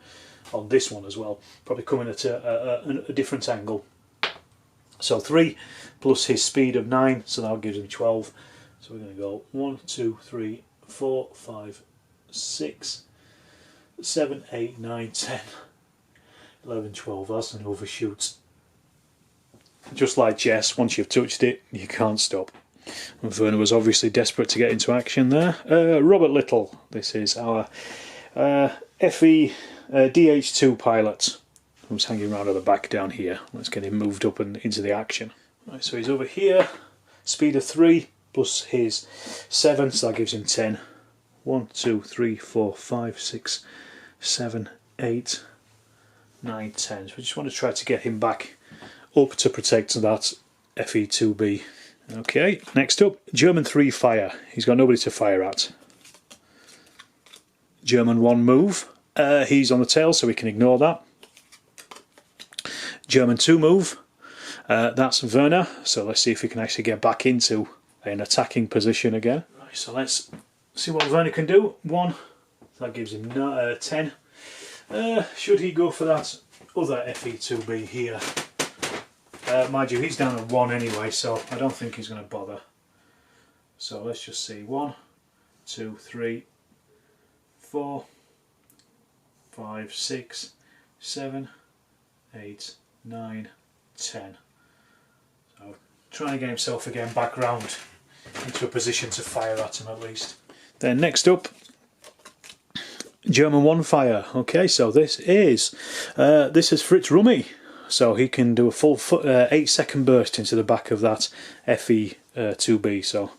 on this one as well, probably coming at a different angle. So 3 plus his speed of 9, so that gives him 12. So we're going to go 1, 2, 3, 4, 5, 6, 7, 8, 9, 10, 11, 12. That's an overshoot. Just like chess, once you've touched it, you can't stop. And Verna was obviously desperate to get into action there. Robert Little, this is our FE DH2 pilot, who's hanging around at the back down here. Let's get him moved up and into the action. Right, so he's over here, speed of 3 plus his 7, so that gives him 10. 1, 2, 3, 4, 5, 6, 7, 8, 9, 10. So we just want to try to get him back up to protect that FE2B. Okay, next up, German 3 fire. He's got nobody to fire at. German 1 move. He's on the tail, so we can ignore that. German 2 move. That's Verna, so let's see if we can actually get back into an attacking position again. Right, so let's see what Verna can do. 1, that gives him 10. Should he go for that other FE2B here? Mind you, he's down at 1 anyway, so I don't think he's going to bother. So let's just see. 1, 2, 3, 4, 5, 6, 7, 8, 9, 10. So trying to get himself again back round into a position to fire at him at least. Then next up, German 1 fire. Okay, so this is Fritz Rummy. So he can do a full 8-second burst into the back of that FE2B. So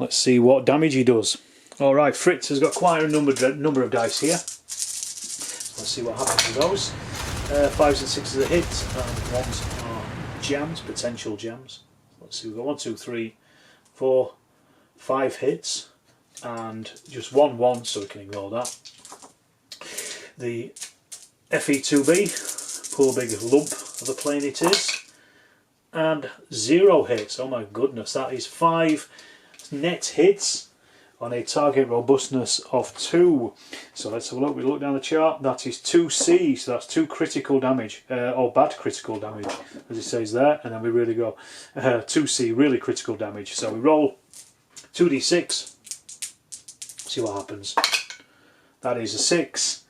let's see what damage he does. Alright, Fritz has got quite a number of dice here. Let's see what happens with those. 5s and 6s are hits, and 1s are jams, potential jams. Let's see, we've got 1, 2, 3, 4, 5 hits, and just 1 1, so we can ignore that. The FE2B, poor big lump of a plane it is, and 0 hits. Oh my goodness, that is 5 net hits on a target robustness of 2. So let's have a look. We look down the chart. That is 2C, so that's 2 critical damage, or bad critical damage, as it says there. And then we really go 2C, really critical damage. So we roll 2d6. See what happens. That is a 6.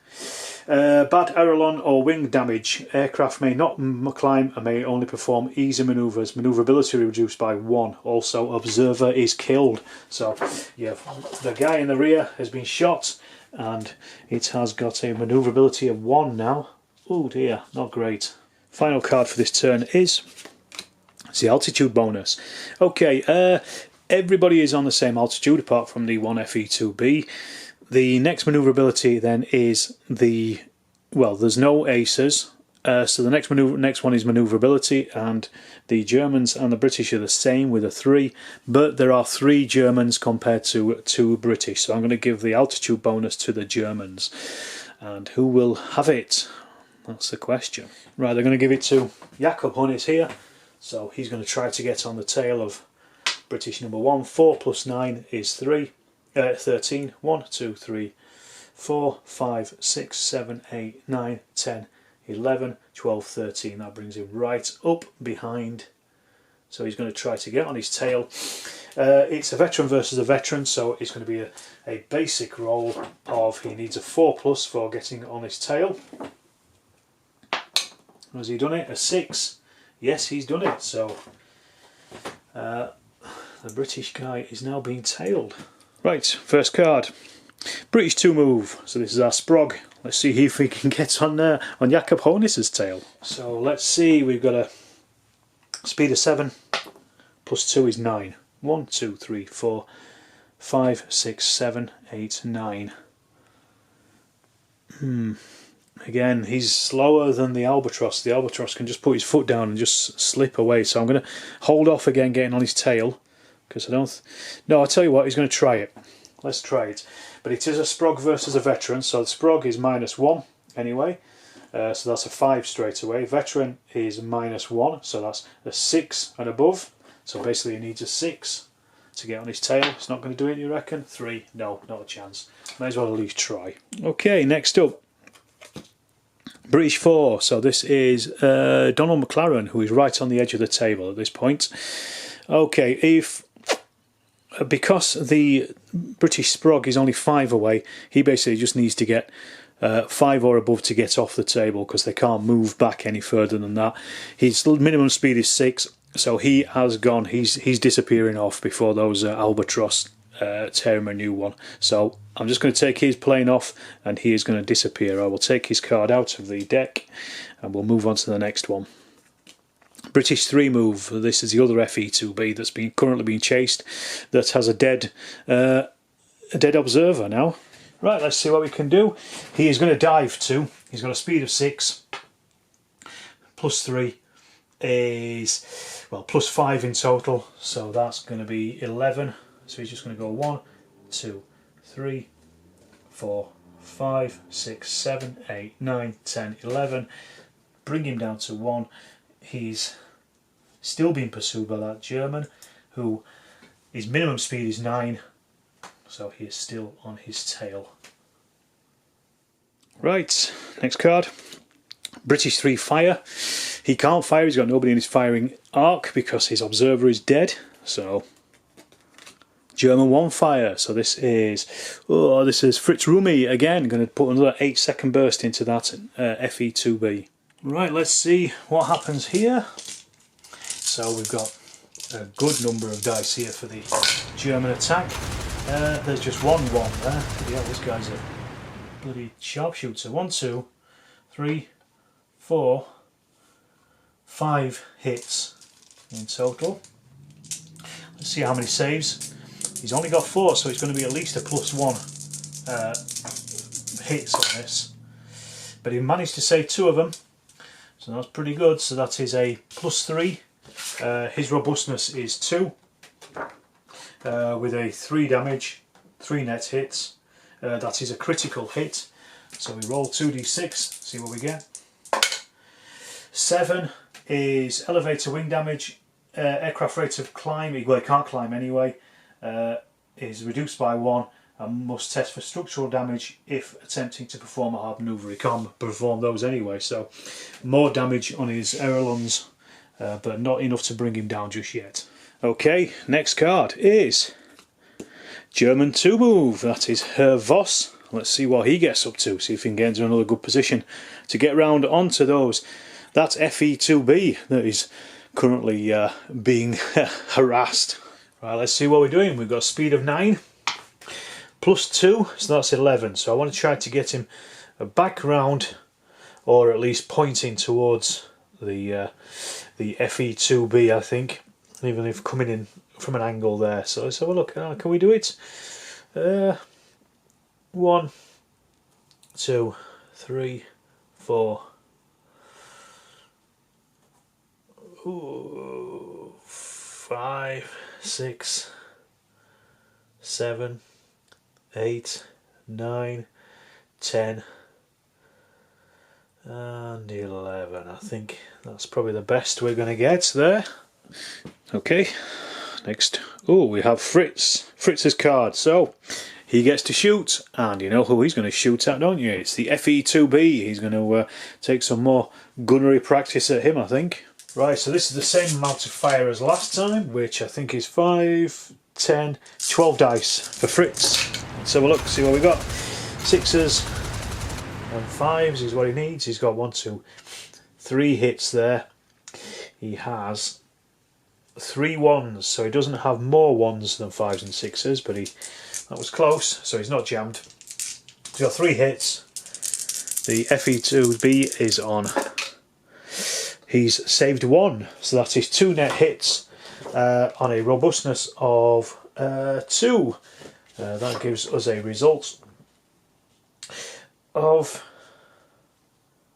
Bad aileron or wing damage. Aircraft may not climb and may only perform easy manoeuvres. Manoeuvrability reduced by 1. Also, observer is killed. So, yeah, the guy in the rear has been shot and it has got a manoeuvrability of 1 now. Oh dear, not great. Final card for this turn is the altitude bonus. Okay, everybody is on the same altitude apart from the 1 FE2B. The next manoeuvrability then is there's no aces, so the next one is manoeuvrability, and the Germans and the British are the same with a 3, but there are 3 Germans compared to 2 British, so I'm going to give the altitude bonus to the Germans. And who will have it? That's the question. Right, they're going to give it to Jakob Hunnis here, so he's going to try to get on the tail of British number 1. 4 plus 9 is 13. 1, 2, 3, 4, 5, 6, 7, 8, 9, 10, 11, 12, 13. That brings him right up behind. So he's going to try to get on his tail. It's a veteran versus a veteran, so it's going to be a basic roll of, he needs a 4+ for getting on his tail. Has he done it? A 6. Yes, he's done it. So the British guy is now being tailed. Right, first card. British 2 move. So this is our Sprog. Let's see if we can get on Jakob Hunnis's tail. So let's see, we've got a speed of 7, plus 2 is 9. 1, 2, 3, 4, 5, 6, 7, 8, 9. Again, he's slower than the Albatross. The Albatross can just put his foot down and just slip away. So I'm going to hold off again getting on his tail. Because I don't... No, I'll tell you what, he's going to try it. Let's try it. But it is a Sprog versus a veteran, so the Sprog is -1 anyway. So that's a 5 straight away. Veteran is -1, so that's a 6 and above. So basically he needs a 6 to get on his tail. It's not going to do it, you reckon? 3? No, not a chance. May as well at least try. Okay, next up. British 4. So this is Donald Mclaren, who is right on the edge of the table at this point. Okay, because the British Sprog is only 5 away, he basically just needs to get 5 or above to get off the table, because they can't move back any further than that. His minimum speed is 6, so he has gone. He's disappearing off before those Albatross tear him a new one. So I'm just going to take his plane off, and he is going to disappear. I will take his card out of the deck, and we'll move on to the next one. British 3 move. This is the other FE2B that's currently being chased, that has a dead observer now. Right, let's see what we can do. He is going to dive 2. He's got a speed of 6. Plus 3 is, well, plus 5 in total, so that's going to be 11. So he's just going to go 1, 2, 3, 4, 5, 6, 7, 8, 9, 10, 11. Bring him down to 1. He's still being pursued by that German, who his minimum speed is 9, so he is still on his tail. Right, next card. British 3 fire. He can't fire, he's got nobody in his firing arc because his observer is dead. So German 1 fire. So this is Fritz Rummy again, going to put another 8-second burst into that FE2B. Right, let's see what happens here. So we've got a good number of dice here for the German attack. There's just one there. Bloody hell, this guy's a bloody sharpshooter. 1, 2, 3, 4, 5 hits in total. Let's see how many saves. He's only got 4, so it's going to be at least a +1 hits on this. But he managed to save 2 of them, so that's pretty good. So that is a +3. His robustness is 2, with a 3 damage, 3 net hits. That is a critical hit. So we roll 2d6, see what we get. 7 is elevator wing damage. Aircraft rate of climb, well, he can't climb anyway, is reduced by 1 and must test for structural damage if attempting to perform a hard manoeuvre. He can't perform those anyway, so more damage on his ailerons, but not enough to bring him down just yet. Okay, next card is German 2 move. That is Verna Voss. Let's see what he gets up to, see if he can get into another good position to get round onto those. That's FE2B that is currently being harassed. Right, let's see what we're doing. We've got a speed of 9 +2, so that's 11. So I want to try to get him back round, or at least pointing towards the FE2B, I think, even if coming in from an angle there. So let's have a look. Can we do it? 1, 2, 3, 4. Ooh, 5, 6, 7, 8, 9, 10 and 11. I think that's probably the best we're going to get there. Okay, next. Oh, we have Fritz's card, so he gets to shoot, and you know who he's going to shoot at, don't you? It's the FE2B. He's going to take some more gunnery practice at him, I think. Right, so this is the same amount of fire as last time, which I think is 5, 10, 12 dice for Fritz. Let's have a look, see what we got. 6s and 5s is what he needs. He's got 1, 2, 3 hits there. He has 3 1s, so he doesn't have more 1s than 5s and 6s, but that was close, so he's not jammed. He's got 3 hits. The FE2B is on. He's saved 1, so that is 2 net hits on a robustness of 2. That gives us a result of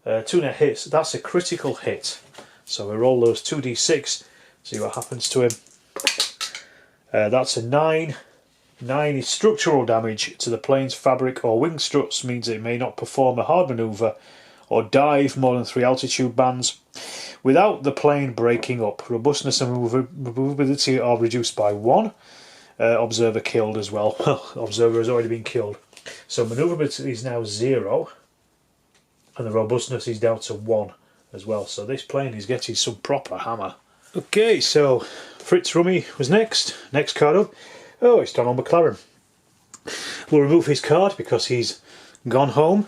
2 net hits. That's a critical hit. So we roll those 2d6, see what happens to him. That's a 9. 9 is structural damage to the plane's fabric or wing struts, means it may not perform a hard manoeuvre or dive more than 3 altitude bands without the plane breaking up. Robustness and maneuverability are reduced by 1. Observer killed as well. Observer has already been killed. So maneuverability is now 0, and the robustness is down to 1 as well. So this plane is getting some proper hammer. Okay, so Fritz Rummy was next. Next card up. Oh, it's Donald Mclaren. We'll remove his card because he's gone home.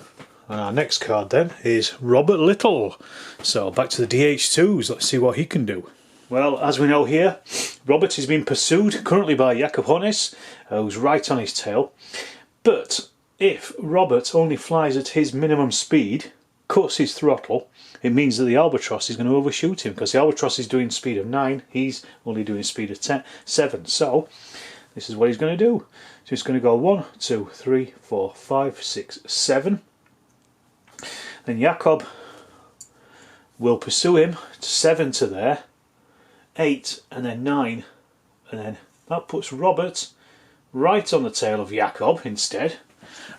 And our next card then is Robert Little. So back to the DH2s, let's see what he can do. Well, as we know here, Robert is being pursued currently by Jakob Honnis, who's right on his tail. But if Robert only flies at his minimum speed, cuts his throttle, it means that the Albatross is going to overshoot him, because the Albatross is doing speed of 9, he's only doing speed of 7. So this is what he's going to do. So he's going to go 1, 2, 3, 4, 5, 6, 7. Then Jakob will pursue him to 7 to there, 8 and then 9, and then that puts Robert right on the tail of Jakob instead.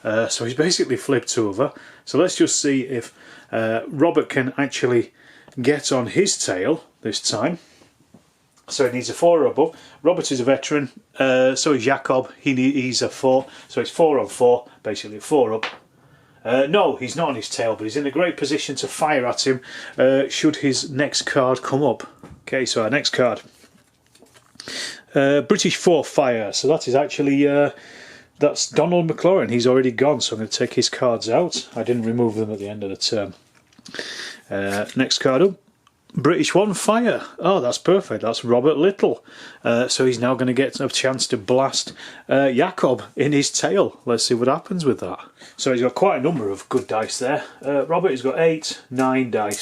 So he's basically flipped over. So let's just see if Robert can actually get on his tail this time. So he needs a 4 or above. Robert is a veteran, so is Jakob. He's a 4, so it's 4 on 4, basically 4 up. No, he's not on his tail, but he's in a great position to fire at him should his next card come up. Okay, so our next card. British 4 fire. So that is actually, that's Donald Mclaren. He's already gone, so I'm going to take his cards out. I didn't remove them at the end of the term. Next card up. British one fire. Oh, that's perfect. That's Robert Little. So he's now going to get a chance to blast Jakob in his tail. Let's see what happens with that. So he's got quite a number of good dice there. Robert has got 8, 9 dice.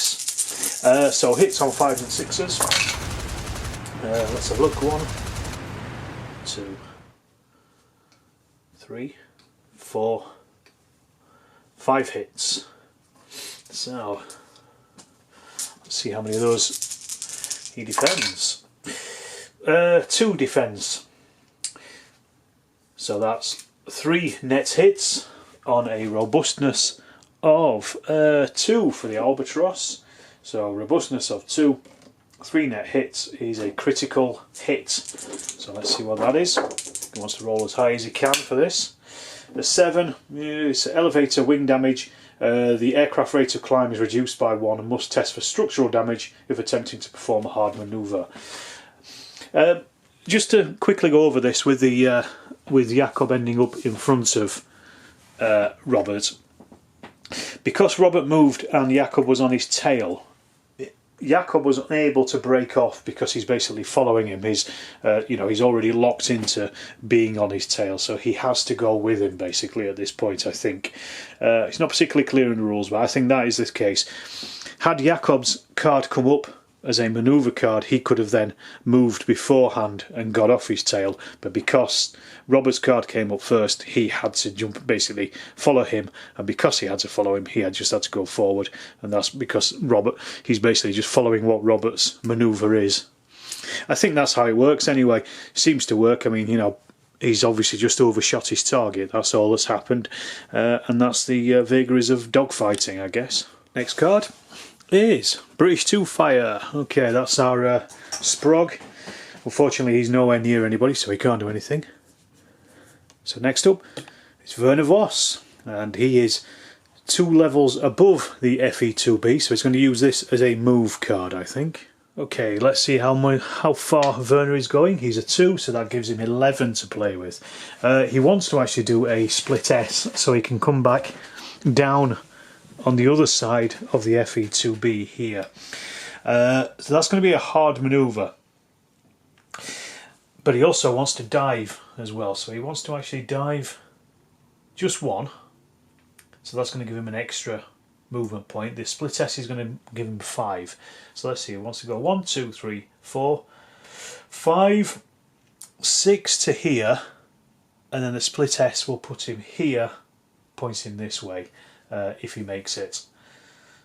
So hits on 5s and 6s. Let's have a look. 1, 2, 3, 4, 5 hits. So let's see how many of those he defends. 2 defends. So that's 3 net hits on a robustness of 2 for the albatross. So robustness of 2, 3 net hits is a critical hit. So let's see what that is. He wants to roll as high as he can for this. The 7 is elevator wing damage. The aircraft rate of climb is reduced by 1 and must test for structural damage if attempting to perform a hard manoeuvre. Just to quickly go over this with Jakob ending up in front of Robert. Because Robert moved and Jakob was on his tail, Jakob was unable to break off because he's basically following him. He's already locked into being on his tail, so he has to go with him basically at this point, I think. It's not particularly clear in the rules, but I think that is the case. Had Jakob's card come up as a manoeuvre card, he could have then moved beforehand and got off his tail, but because Robert's card came up first, he had to jump, basically follow him, and because he had to follow him, he had to go forward, and that's because he's basically just following what Robert's manoeuvre is. I think that's how it works anyway. Seems to work. I mean, he's obviously just overshot his target, that's all that's happened, and that's the vagaries of dogfighting, I guess. Next card is British 2 fire. Okay, that's our Sprog. Unfortunately, he's nowhere near anybody, so he can't do anything. So next up is Verna Voss, and he is 2 levels above the FE2B, so he's going to use this as a move card, I think. Okay, let's see how far Verna is going. He's a 2, so that gives him 11 to play with. He wants to actually do a split S, so he can come back down on the other side of the FE2B here. So that's going to be a hard manoeuvre. But he also wants to dive as well, so he wants to actually dive just 1. So that's going to give him an extra movement point. The split S is going to give him 5. So let's see, he wants to go 1, 2, 3, 4, 5, 6 to here, and then the split S will put him here, pointing this way. If he makes it.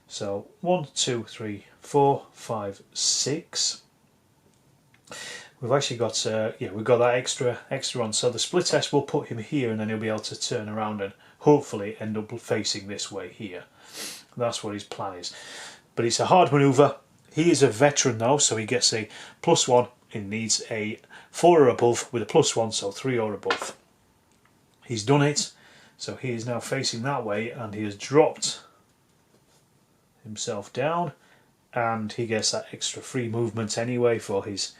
So 1, 2, 3, 4, 5, 6. We've actually got we've got that extra on. So the split S will put him here, and then he'll be able to turn around and hopefully end up facing this way here. That's what his plan is. But it's a hard manoeuvre. He is a veteran though, so he gets a +1. He needs a 4 or above with a +1, so 3 or above. He's done it. So he is now facing that way, and he has dropped himself down, and he gets that extra free movement anyway for his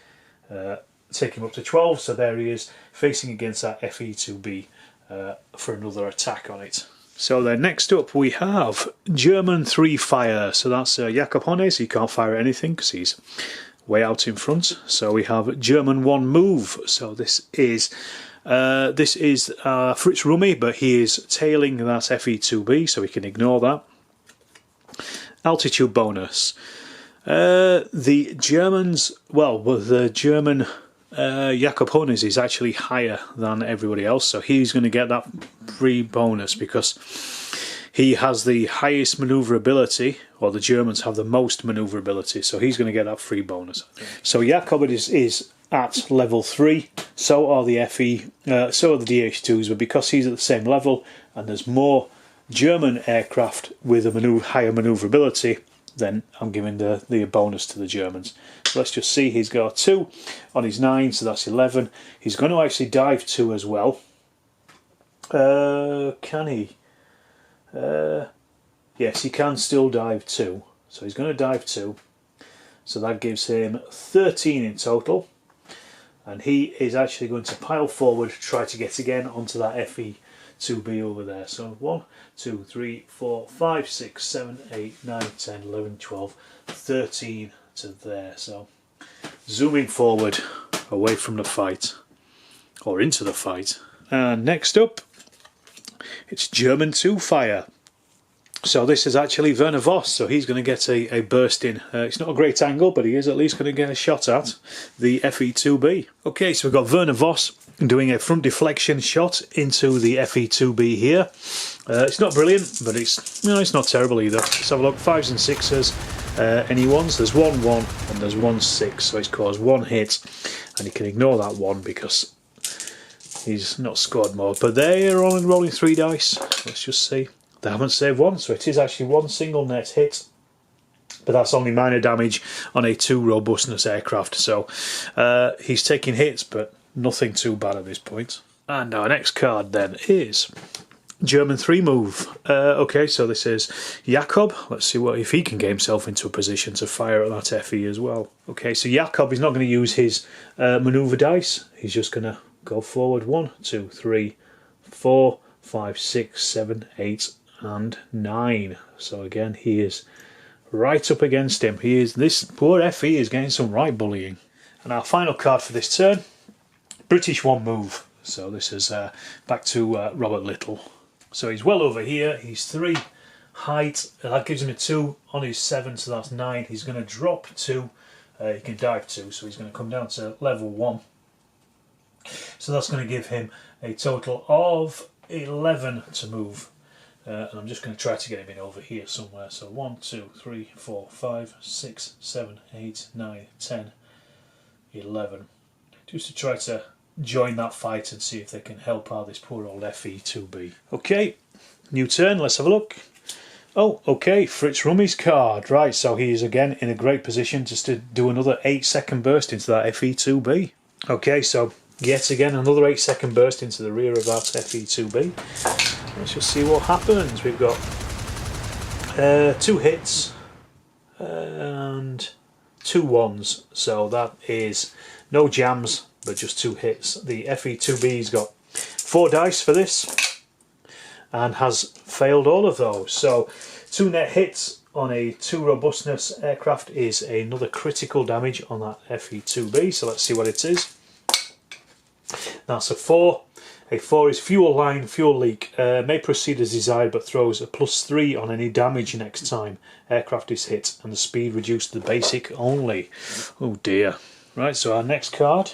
take him up to 12. So there he is facing against that FE2B for another attack on it. So then next up we have German 3 fire. So that's Jakob Honnes. He can't fire anything because he's way out in front. So we have German 1 move. So this is Fritz Rummy, but he is tailing that FE2B, so we can ignore that. Altitude bonus. The Germans, the German Jakob Honnes is actually higher than everybody else, so he's going to get that free bonus because he has the highest manoeuvrability, or the Germans have the most manoeuvrability, so he's going to get that free bonus. So Jakob is at level 3, so are the so are the DH2s, but because he's at the same level and there's more German aircraft with a higher manoeuvrability, then I'm giving the bonus to the Germans. So let's just see, he's got 2 on his 9, so that's 11. He's going to actually dive 2 as well. Can he? Yes, he can still dive 2. So he's going to dive 2. So that gives him 13 in total. And he is actually going to pile forward, try to get again onto that FE2B over there. So 1, 2, 3, 4, 5, 6, 7, 8, 9, 10, 11, 12, 13. to there. So zooming forward away from the fight, or into the fight. And next up, it's German 2 fire. So this is actually Verna Voss, so he's going to get a burst in. It's not a great angle, but he is at least going to get a shot at the FE2B. Okay, so we've got Verna Voss doing a front deflection shot into the FE2B here. It's not brilliant, but it's not terrible either. Let's have a look. 5s and 6s. Any ones? There's 1 1 and there's 1 6, so he's caused 1 hit, and he can ignore that 1 because he's not scored more. But they're only rolling 3 dice. Let's just see. They haven't saved 1, so it is actually 1 single net hit, but that's only minor damage on a 2 robustness aircraft. So he's taking hits, but nothing too bad at this point. And our next card then is German 3 move. Okay, so this is Jakob. Let's see if he can get himself into a position to fire at that FE as well. Okay, so Jakob is not going to use his manoeuvre dice. He's just going to go forward 1, 2, 3, 4, 5, 6, 7, 8 and 9. So again, he is right up against him. This poor FE is getting some right bullying. And our final card for this turn, British 1 move. So this is back to Robert Little. So he's well over here. He's 3 height. That gives him a 2 on his 7, so that's 9. He's going to drop 2. He can dive 2, so he's going to come down to level 1. So that's going to give him a total of 11 to move. And I'm just going to try to get him in over here somewhere. So 1, 2, 3, 4, 5, 6, 7, 8, 9, 10, 11. Just to try to join that fight and see if they can help out this poor old FE2B. Okay, new turn, let's have a look. Oh, okay, Fritz Rummy's card. Right, so he is again in a great position just to do another 8-second burst into that FE2B. Okay, so yet again another 8-second burst into the rear of that FE2B. Let's just see what happens. We've got 2 hits and 2 1s, so that is no jams but just 2 hits. The FE2B's got 4 dice for this and has failed all of those. So 2 net hits on a 2 robustness aircraft is another critical damage on that FE2B. So let's see what it is. That's a 4. A 4 is fuel line, fuel leak. May proceed as desired but throws a +3 on any damage next time aircraft is hit, and the speed reduced to the basic only. Oh dear. Right, so our next card,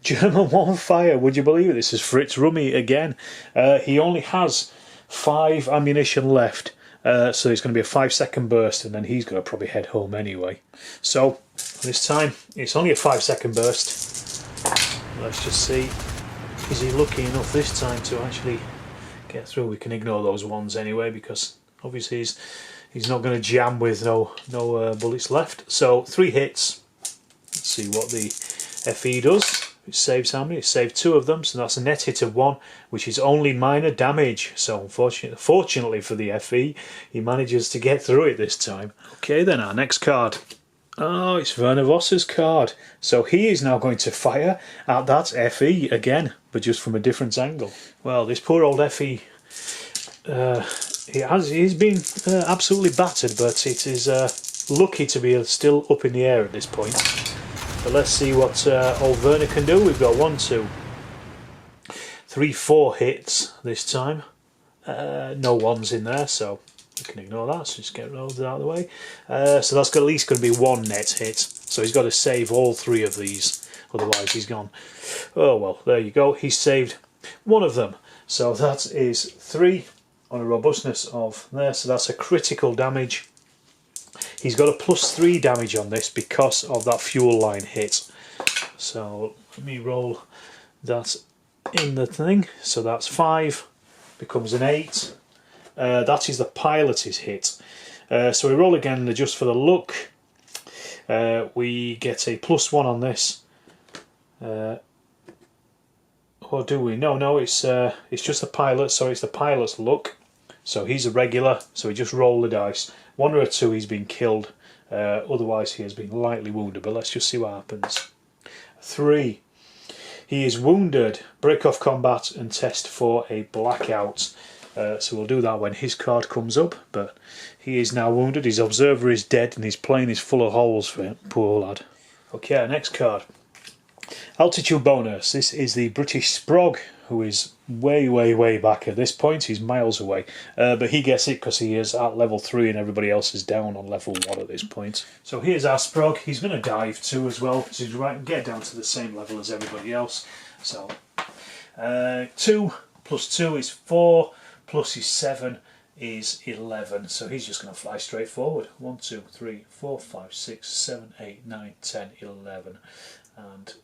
German 1 fire. Would you believe it? This is Fritz Rummy again. He only has 5 ammunition left, so it's going to be a 5-second burst, and then he's going to probably head home anyway. So this time it's only a 5-second burst. Let's just see, is he lucky enough this time to actually get through? We can ignore those 1s anyway, because obviously he's not going to jam with no bullets left. So 3 hits. Let's see what the FE does. It saves how many? It saved 2 of them, so that's a net hit of 1, which is only minor damage. So fortunately for the FE, he manages to get through it this time. Okay, then our next card. Oh, it's Verna Voss's card. So he is now going to fire at that FE again, but just from a different angle. Well, this poor old FE, he's been absolutely battered, but it is lucky to be still up in the air at this point. But let's see what old Verna can do. We've got 1, 2, 3, 4 hits this time. No 1s in there, so we can ignore that, so just get those out of the way. So that's at least going to be 1 net hit, so he's got to save all 3 of these, otherwise he's gone. Oh well, there you go, he's saved 1 of them, so that is 3 on a robustness of there, so that's a critical damage. He's got a +3 damage on this because of that fuel line hit. So let me roll that in the thing, so that's 5, becomes an 8. That is the pilot's hit. So we roll again and adjust for the look. We get a +1 on this. Or do we? No, it's just the pilot, so it's the pilot's luck. So he's a regular, so we just roll the dice. 1 or a 2 he's been killed, otherwise he has been lightly wounded, but let's just see what happens. 3. He is wounded, break off combat and test for a blackout. So we'll do that when his card comes up, but he is now wounded, his observer is dead, and his plane is full of holes for him, poor lad. Okay, next card. Altitude bonus. This is the British Sprog, who is way back at this point. He's miles away, but he gets it because he is at level 3 and everybody else is down on level 1 at this point. So here's our Sprog. He's going to dive too as well, so he's right, get down to the same level as everybody else. So 2 plus 2 is 4, plus his 7 is 11, so he's just going to fly straight forward. 1, 2, 3, 4, 5, 6, 7, 8, 9, 10, 11, and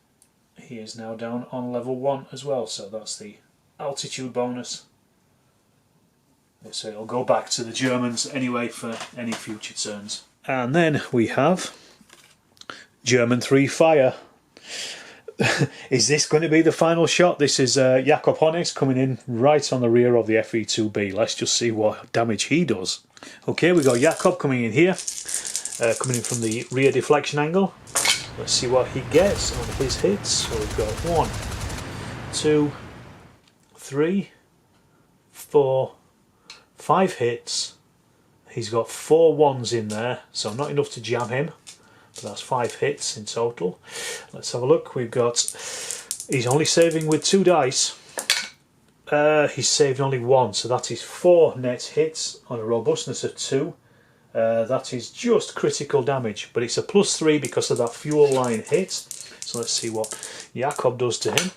he is now down on level 1 as well, so that's the altitude bonus. So it'll go back to the Germans anyway for any future turns. And then we have German 3 fire. Is this going to be the final shot? This is Jakob Honix coming in right on the rear of the FE2B. Let's just see what damage he does. Okay, we got Jakob coming in here, coming in from the rear deflection angle. Let's see what he gets on his hits. So we've got 1, 2, 3, 4, 5 hits. He's got 4 ones in there, so not enough to jam him. But that's 5 hits in total. Let's have a look. We've got, he's only saving with 2 dice. He's saved only 1, so that is 4 net hits on a robustness of 2. That is just critical damage, but it's a +3 because of that fuel line hit. So let's see what Jakob does to him.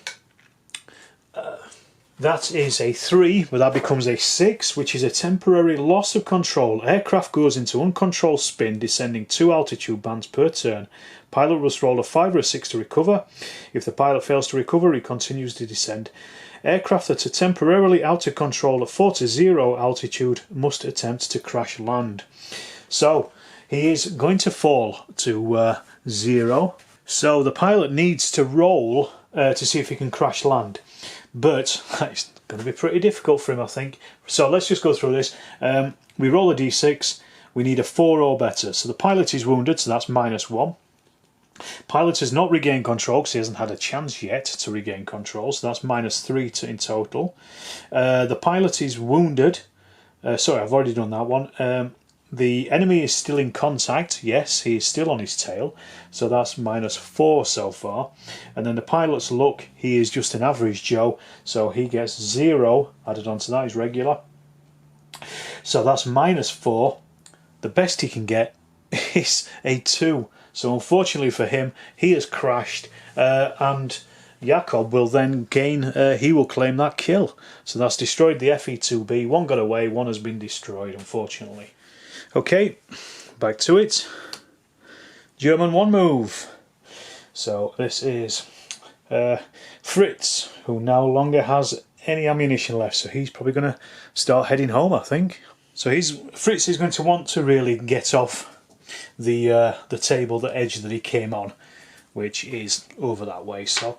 That is a 3, but that becomes a 6, which is a temporary loss of control. Aircraft goes into uncontrolled spin, descending 2 altitude bands per turn. Pilot must roll a 5 or a 6 to recover. If the pilot fails to recover, he continues to descend. Aircraft that are temporarily out of control at 4 to 0 altitude must attempt to crash land. So he is going to fall to 0. So the pilot needs to roll to see if he can crash land. But it's going to be pretty difficult for him, I think. So let's just go through this. We roll a d6. We need a 4 or better. So the pilot is wounded, so that's -1. Pilot has not regained control because he hasn't had a chance yet to regain control, so that's -3 in total. The pilot is wounded. Sorry, I've already done that one. The enemy is still in contact. Yes, he is still on his tail, so that's -4 so far. And then the pilot's luck, he is just an average Joe, so he gets 0 added onto that, he's regular. So that's -4. The best he can get is a 2. So unfortunately for him, he has crashed, and Jakob will then gain, he will claim that kill. So that's destroyed the FE2B. 1 got away, 1 has been destroyed, unfortunately. Okay, back to it. German 1 move. So this is Fritz, who no longer has any ammunition left, so he's probably going to start heading home, I think. So Fritz is going to want to really get off the table, the edge that he came on, which is over that way. So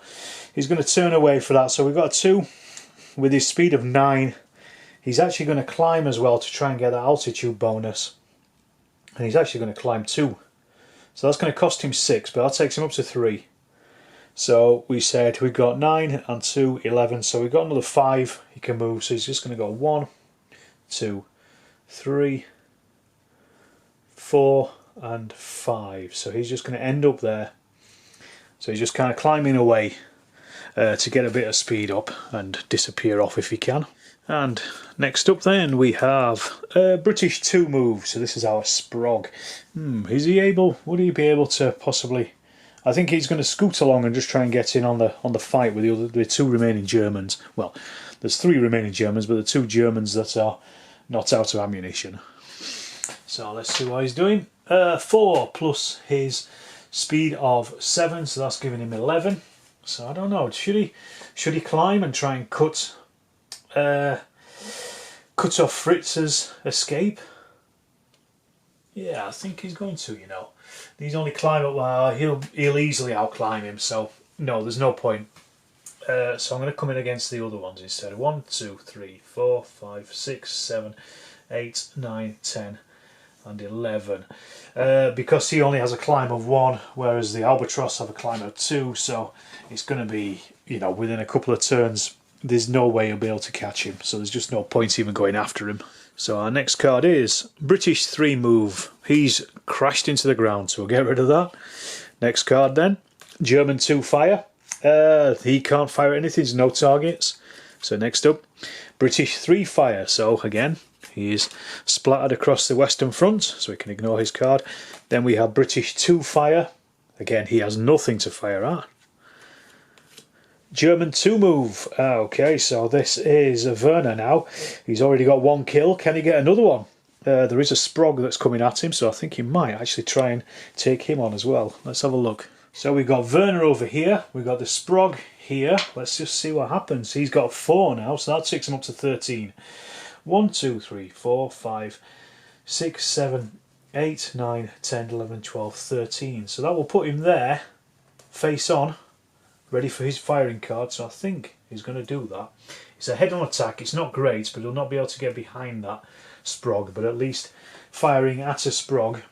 he's going to turn away for that. So we've got a 2 with his speed of 9. He's actually going to climb as well to try and get that altitude bonus. And he's actually going to climb 2. So that's going to cost him 6, but that takes him up to 3. So we said we've got 9 and 2, 11. So we've got another 5 he can move. So he's just going to go 1, 2, 3, 4 and 5. So he's just going to end up there. So he's just kind of climbing away to get a bit of speed up and disappear off if he can. And next up then we have a British 2 move. So this is our Sprog. Is he able, would he be able to possibly, I think he's going to scoot along and just try and get in on the fight with the 2 remaining Germans. Well, there's 3 remaining Germans, but the 2 Germans that are not out of ammunition. So let's see what he's doing. 4 plus his speed of 7, so that's giving him 11. So I don't know, should he climb and try and cut off Fritz's escape? Yeah, I think he's going to, you know. He's only climb up, well, he'll easily outclimb him, so no, there's no point. So I'm going to come in against the other ones instead. 1, 2, 3, 4, 5, 6, 7, 8, 9, 10 and 11. Because he only has a climb of 1, whereas the Albatross have a climb of 2, so it's going to be, you know, within a couple of turns there's no way he'll be able to catch him, so there's just no point even going after him. So our next card is British 3 move. He's crashed into the ground, so we'll get rid of that. Next card then, German 2 fire. He can't fire anything, there's no targets. So next up, British 3 fire. So again, he is splattered across the Western Front, so we can ignore his card. Then we have British 2 fire. Again, he has nothing to fire at. German 2 move. Okay, so this is Verna now. He's already got 1 kill. Can he get another one? There is a Sprog that's coming at him, so I think he might actually try and take him on as well. Let's have a look. So we've got Verna over here. We've got the Sprog here. Let's just see what happens. He's got 4 now, so that takes him up to 13. 1, 2, 3, 4, 5, 6, 7, 8, 9, 10, 11, 12, 13. So that will put him there, face on, ready for his firing card, so I think he's going to do that. It's a head-on attack, it's not great, but he'll not be able to get behind that Sprog, but at least firing at a Sprog,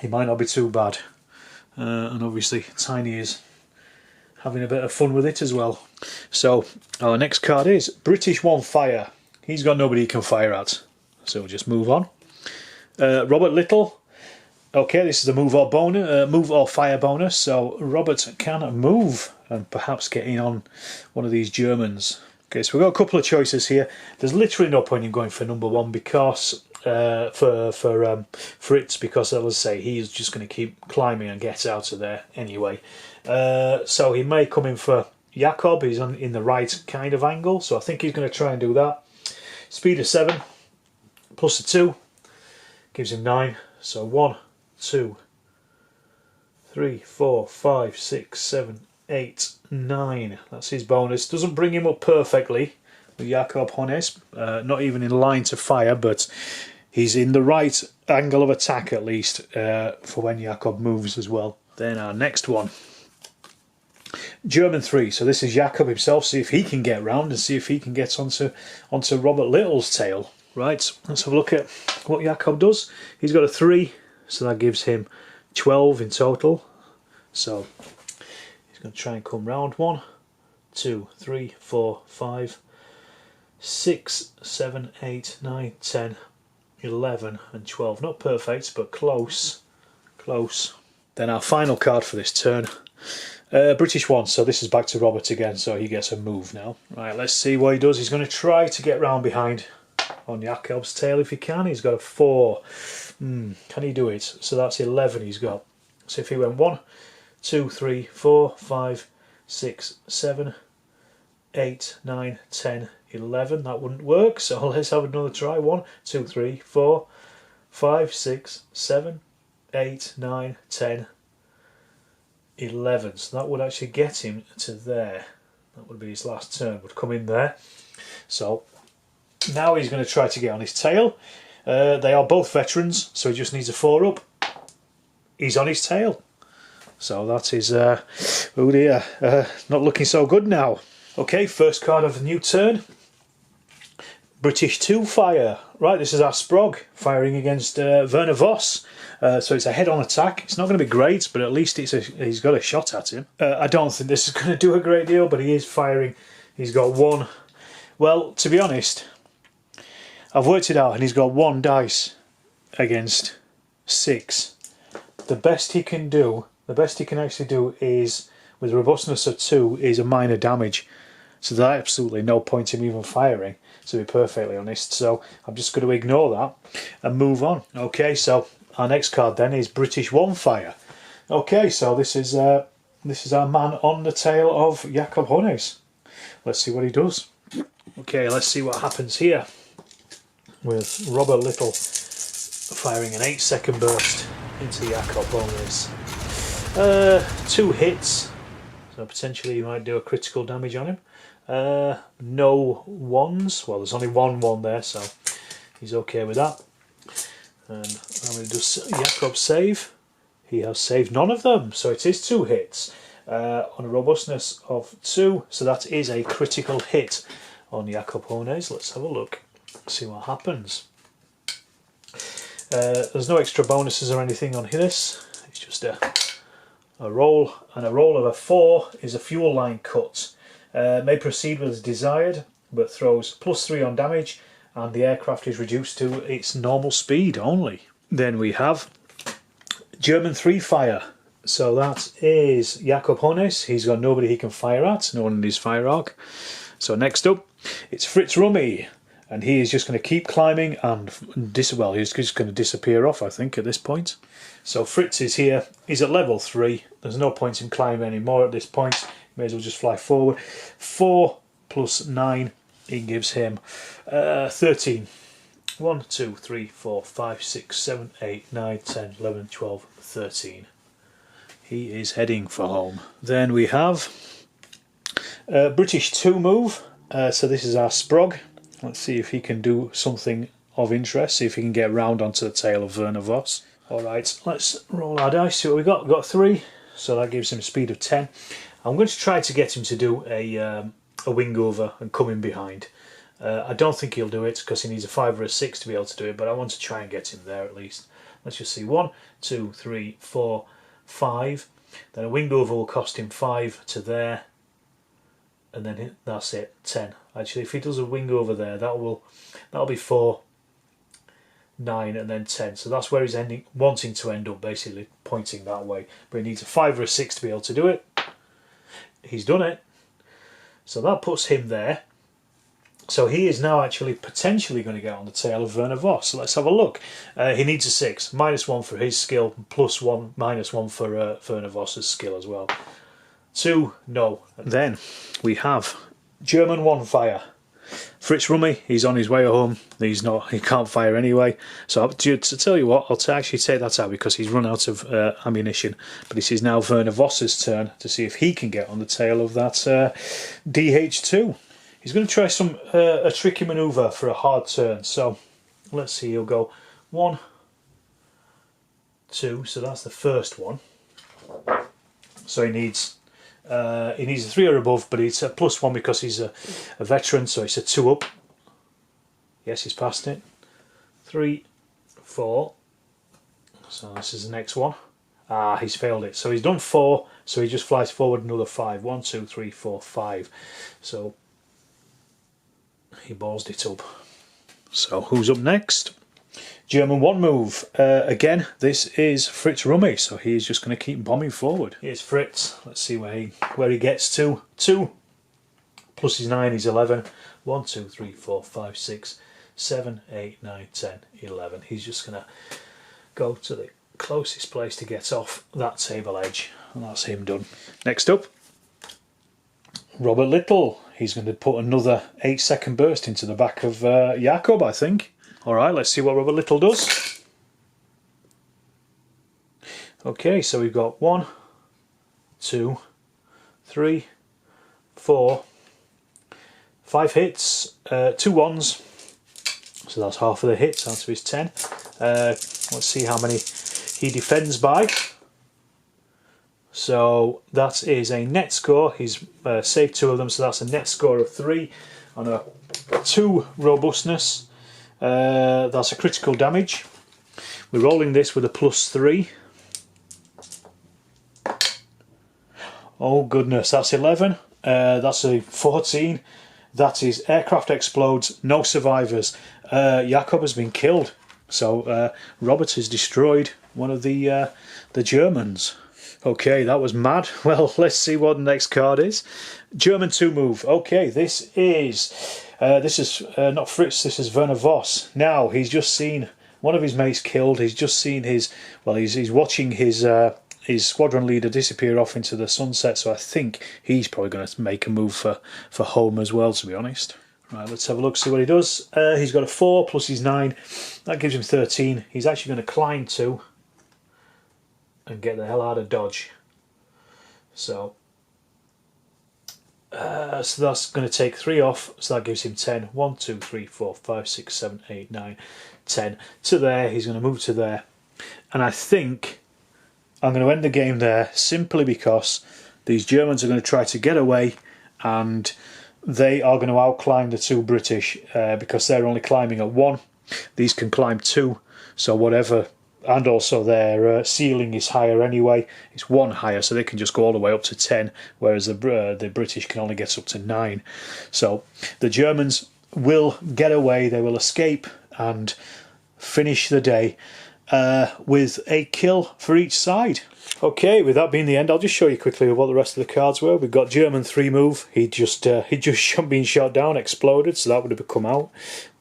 he might not be too bad. And obviously Tiny is having a bit of fun with it as well. So our next card is British 1 fire. He's got nobody he can fire at, so we'll just move on. Robert Little. Okay, this is a move or bonus, move or fire bonus, so Robert can move and perhaps get in on one of these Germans. Okay, so we've got a couple of choices here. There's literally no point in going for number 1 because for Fritz, because as I say, he's just going to keep climbing and get out of there anyway. So he may come in for Jakob. He's in the right kind of angle, so I think he's going to try and do that. Speed of 7 plus a 2 gives him 9. So 1, 2, 3, 4, 5, 6, 7, 8, 9. That's his bonus. Doesn't bring him up perfectly with Jakob Honnes, not even in line to fire, but he's in the right angle of attack at least for when Jakob moves as well. Then our next one, German 3. So this is Jakob himself. See if he can get round and see if he can get onto Robert Little's tail. Right, let's have a look at what Jakob does. He's got a 3, so that gives him 12 in total. So he's going to try and come round. 1, 2, 3, 4, 5, 6, 7, 8, 9, 10, 11 and 12. Not perfect, but close. Close. Then our final card for this turn. British 1, so this is back to Robert again, so he gets a move now. Right, let's see what he does. He's going to try to get round behind on Jakob's tail if he can. He's got a 4. Can he do it? So that's 11 he's got. So if he went 1, 2, 3, 4, 5, 6, 7, 8, 9, 10, 11, that wouldn't work. So let's have another try. 1, 2, 3, 4, 5, 6, 7, 8, 9, 10, 11. So that would actually get him to there. That would be his last turn, would come in there. So now he's going to try to get on his tail. They are both veterans, so he just needs a 4 up. He's on his tail. So that is, oh dear, not looking so good now. Okay, first card of the new turn. British 2 fire. Right, this is our Sprog firing against Verna Voss. So it's a head-on attack. It's not going to be great, but at least he's got a shot at him. I don't think this is going to do a great deal, but he is firing. He's got 1. Well, to be honest, I've worked it out, and he's got 1 dice against 6. The best he can do, the best he can actually do is, with robustness of 2, is a minor damage. So there's absolutely no point in even firing, to be perfectly honest. So I'm just going to ignore that and move on. Okay, so our next card then is British 1 fire. Okay, so this is our man on the tail of Jakob Honnes. Let's see what he does. Okay, let's see what happens here with Robert Little firing an 8-second burst into Jakob Honnes. 2 hits, so potentially you might do a critical damage on him. No 1s, well there's only 1 there, so he's okay with that. And how many does Jakob save? He has saved none of them, so it is 2 hits on a robustness of 2, so that is a critical hit on Jakob Honnes. Let's have a look, see what happens. There's no extra bonuses or anything on this, it's just a roll, and a roll of a 4 is a fuel line cut. May proceed with as desired, but throws +3 on damage, and the aircraft is reduced to its normal speed only. Then we have German 3 fire. So that is Jakob Hones. He's got nobody he can fire at, no one in his fire arc. So next up, it's Fritz Rummy, and he is just going to keep climbing and well, he's just going to disappear off, I think, at this point. So Fritz is here. He's at level 3. There's no point in climbing anymore at this point. May as well just fly forward. 4 + 9, he gives him 13. 1, 2, 3, 4, 5, 6, 7, 8, 9, 10, 11, 12, 13. He is heading for home. Then we have British 2 move. So this is our Sprog. Let's see if he can do something of interest. See if he can get round onto the tail of Verna Voss. Alright, let's roll our dice. See what we got. We've got 3. So that gives him a speed of 10. I'm going to try to get him to do a wing over and come in behind. I don't think he'll do it because he needs a 5 or a 6 to be able to do it, but I want to try and get him there at least. Let's just see. 1, 2, 3, 4, 5. Then a wing over will cost him 5 to there, and then that's it. 10. Actually, if he does a wing over there, that'll be 4, 9, and then 10. So that's where he's wanting to end up, basically pointing that way. But he needs a 5 or a 6 to be able to do it. He's done it. So that puts him there. So he is now actually potentially going to get on the tail of Verna Voss. So let's have a look. He needs a 6. -1 for his skill, +1, -1 for Verna Voss's skill as well. 2, no. And then we have German 1 fire. Fritz Rummy, he's on his way home. He can't fire anyway. So to tell you what, I'll actually take that out because he's run out of ammunition. But this is now Verna Voss's turn to see if he can get on the tail of that DH2. He's going to try a tricky manoeuvre for a hard turn. So let's see, he'll go 1, 2, so that's the first one. So he needs a 3 or above, but it's a +1 because he's a veteran, so it's a 2 up. Yes, he's passed it. 3, 4. So this is the next one. Ah, he's failed it. So he's done 4, so he just flies forward another 5. 1, 2, 3, 4, 5. So he ballsed it up. So who's up next? German 1 move. Again, this is Fritz Rummy, so he's just going to keep bombing forward. Here's Fritz. Let's see where he gets to. 2 plus his 9 is 11. 1, 2, 3, 4, 5, 6, 7, 8, 9, 10, 11. He's just going to go to the closest place to get off that table edge, and that's him done. Next up, Robert Little. He's going to put another 8-second burst into the back of Jakob, I think. Alright, let's see what Robert Little does. Okay, so we've got 1, 2, 3, 4, 5 hits, 2 ones. So that's half of the hits out of his 10. Let's see how many he defends by. So that is a net score. He's saved 2 of them, so that's a net score of 3 on a 2 robustness. That's a critical damage. We're rolling this with a +3. Oh goodness, that's 11. That's a 14. That is aircraft explodes, no survivors. Jakob has been killed. So Robert has destroyed one of the Germans. Okay, that was mad. Well, let's see what the next card is. German 2 move. Okay, this is not Fritz, this is Verna Voss. Now, he's just seen one of his mates killed. He's just seen he's watching his squadron leader disappear off into the sunset, so I think he's probably going to make a move for home as well, to be honest. Right, let's have a look, see what he does. He's got a 4 plus his 9. That gives him 13. He's actually going to climb 2 and get the hell out of Dodge. So that's going to take 3 off, so that gives him 10. 1, 2, 3, 4, 5, 6, 7, 8, 9, 10. To there, he's going to move to there. And I think I'm going to end the game there simply because these Germans are going to try to get away, and they are going to outclimb the 2 British because they're only climbing at 1. These can climb 2, so whatever and also their ceiling is higher anyway. It's 1 higher, so they can just go all the way up to 10, whereas the British can only get up to 9. So the Germans will get away, they will escape and finish the day with a kill for each side. Okay, with that being the end, I'll just show you quickly what the rest of the cards were. We've got German 3 move. He'd just been shot down, exploded, so that would have come out.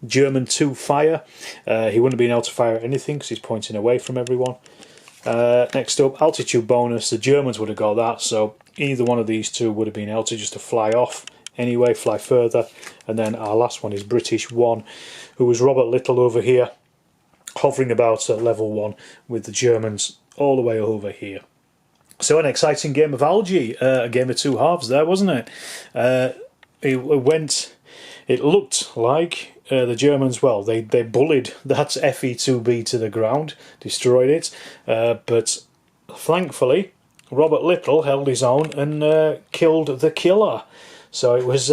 German 2 fire. He wouldn't have been able to fire at anything because he's pointing away from everyone. Next up, altitude bonus. The Germans would have got that, so either one of these two would have been able to just to fly off anyway, fly further. And then our last one is British 1, who was Robert Little over here, hovering about at level 1 with the Germans all the way over here. So an exciting game of Algy, a game of 2 halves there, wasn't it? It looked like the Germans, well, they bullied that FE2B to the ground, destroyed it, but thankfully Robert Little held his own and killed the killer. So it was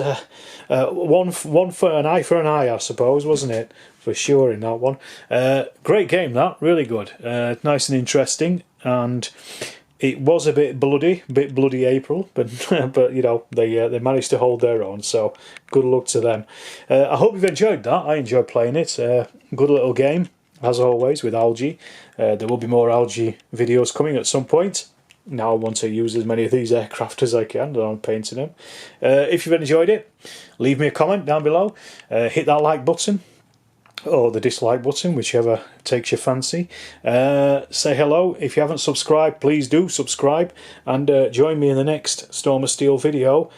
one for an eye, I suppose, wasn't it? For sure in that one. Great game, that, really good. Nice and interesting, and it was a bit bloody April, but but you know, they managed to hold their own, so good luck to them. I hope you've enjoyed that. I enjoyed playing it. Good little game, as always, with Algy. There will be more Algy videos coming at some point. Now I want to use as many of these aircraft as I can, and I'm painting them. If you've enjoyed it, leave me a comment down below. Hit that like button, or the dislike button, whichever takes your fancy. Say hello. If you haven't subscribed, please do subscribe, and join me in the next Storm of Steel video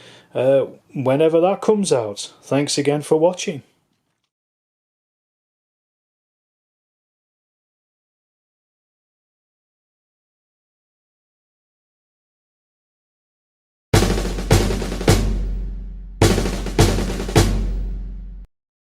whenever that comes out. Thanks again for watching.